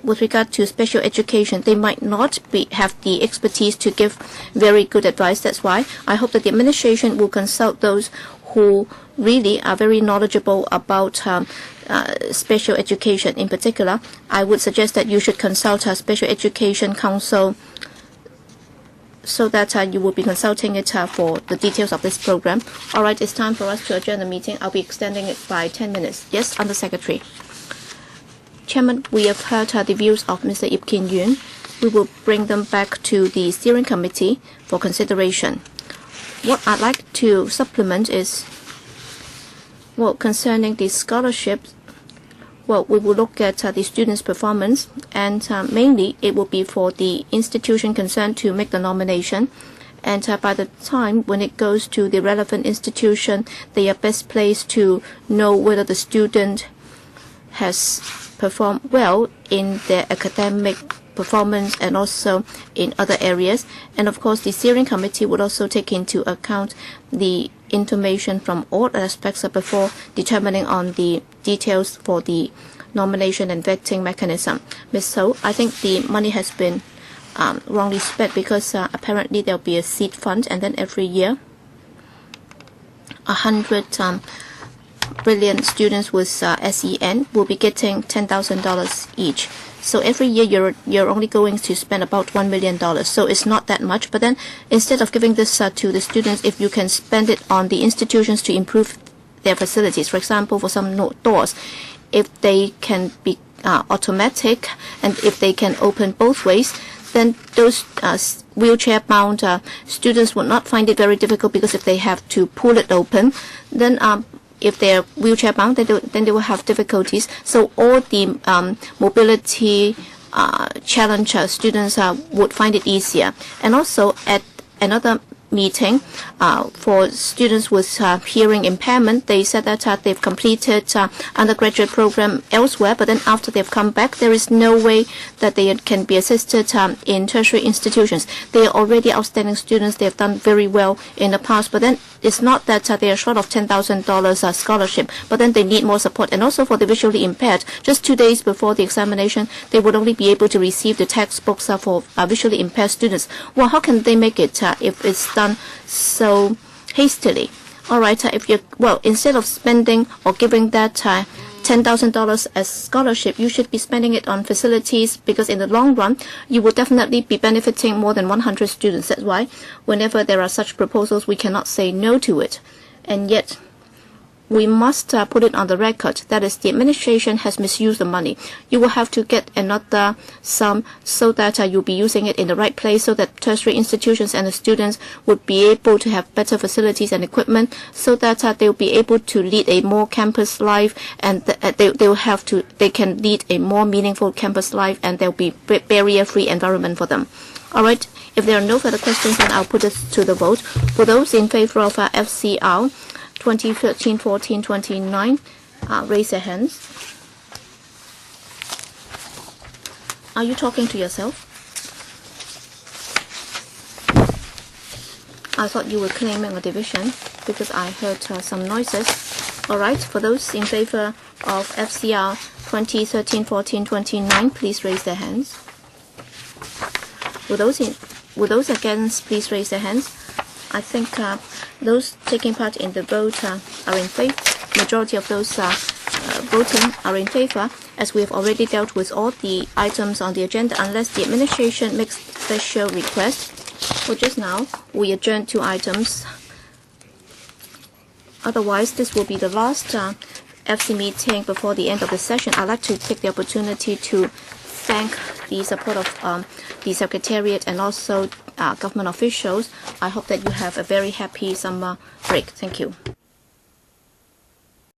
with regard to special education, they might not have the expertise to give very good advice. That's why I hope that the administration will consult those who really are very knowledgeable about special education. In particular, I would suggest that you should consult a Special Education Council, so that you will be consulting it for the details of this program. All right, it's time for us to adjourn the meeting. I'll be extending it by 10 minutes. Yes, Under Secretary. Chairman, we have heard the views of Mr. Ip Kin Yuen. We will bring them back to the steering committee for consideration. What I'd like to supplement is, well, concerning the scholarships, well, we will look at the students' performance, and mainly it will be for the institution concerned to make the nomination. And by the time when it goes to the relevant institution, they are best placed to know whether the student has performed well in their academic performance and also in other areas. And of course, the steering committee would also take into account the information from all aspects before determining on the details for the nomination and vetting mechanism. Ms. Ho, I think the money has been wrongly spent, because apparently there will be a seed fund, and then every year 100 brilliant students with SEN will be getting $10,000 each. So every year you're only going to spend about $1 million. So it's not that much. But then instead of giving this to the students, if you can spend it on the institutions to improve their facilities, for example, for some doors, if they can be automatic and if they can open both ways, then those wheelchair-bound students will not find it very difficult, because if they have to pull it open, then if they're wheelchair-bound, then they will have difficulties. So all the mobility challenge students would find it easier. And also at another meeting for students with hearing impairment, they said that they've completed undergraduate program elsewhere, but then after they've come back, there is no way that they can be assisted in tertiary institutions. They are already outstanding students. They have done very well in the past, but then it's not that they are short of $10,000 scholarship, but then they need more support. And also for the visually impaired, just 2 days before the examination, they would only be able to receive the textbooks for visually impaired students. Well, how can they make it if it's done so hastily? All right, instead of spending or giving that $10,000 as scholarship, you should be spending it on facilities, because in the long run, you will definitely be benefiting more than 100 students. That's why whenever there are such proposals, we cannot say no to it. And yet, we must put it on the record. That is, the administration has misused the money. You will have to get another sum so that you'll be using it in the right place, so that tertiary institutions and the students would be able to have better facilities and equipment, so that they will be able to lead a more campus life, and they can lead a more meaningful campus life, and there will be barrier-free environment for them. All right. If there are no further questions, then I'll put this to the vote. For those in favor of FCR 2013-14-29, raise your hands. Are you talking to yourself? I thought you were claiming a division, because I heard some noises. All right, for those in favor of FCR 2013-14-29, please raise their hands. With those against, please raise their hands. I think those taking part in the vote are in favor. Majority of those voting are in favor, as we have already dealt with all the items on the agenda, unless the administration makes special request. Well, just now we adjourned 2 items. Otherwise, this will be the last FC meeting before the end of the session. I'd like to take the opportunity to thank the support of the Secretariat and also government officials. I hope that you have a very happy summer break. Thank you.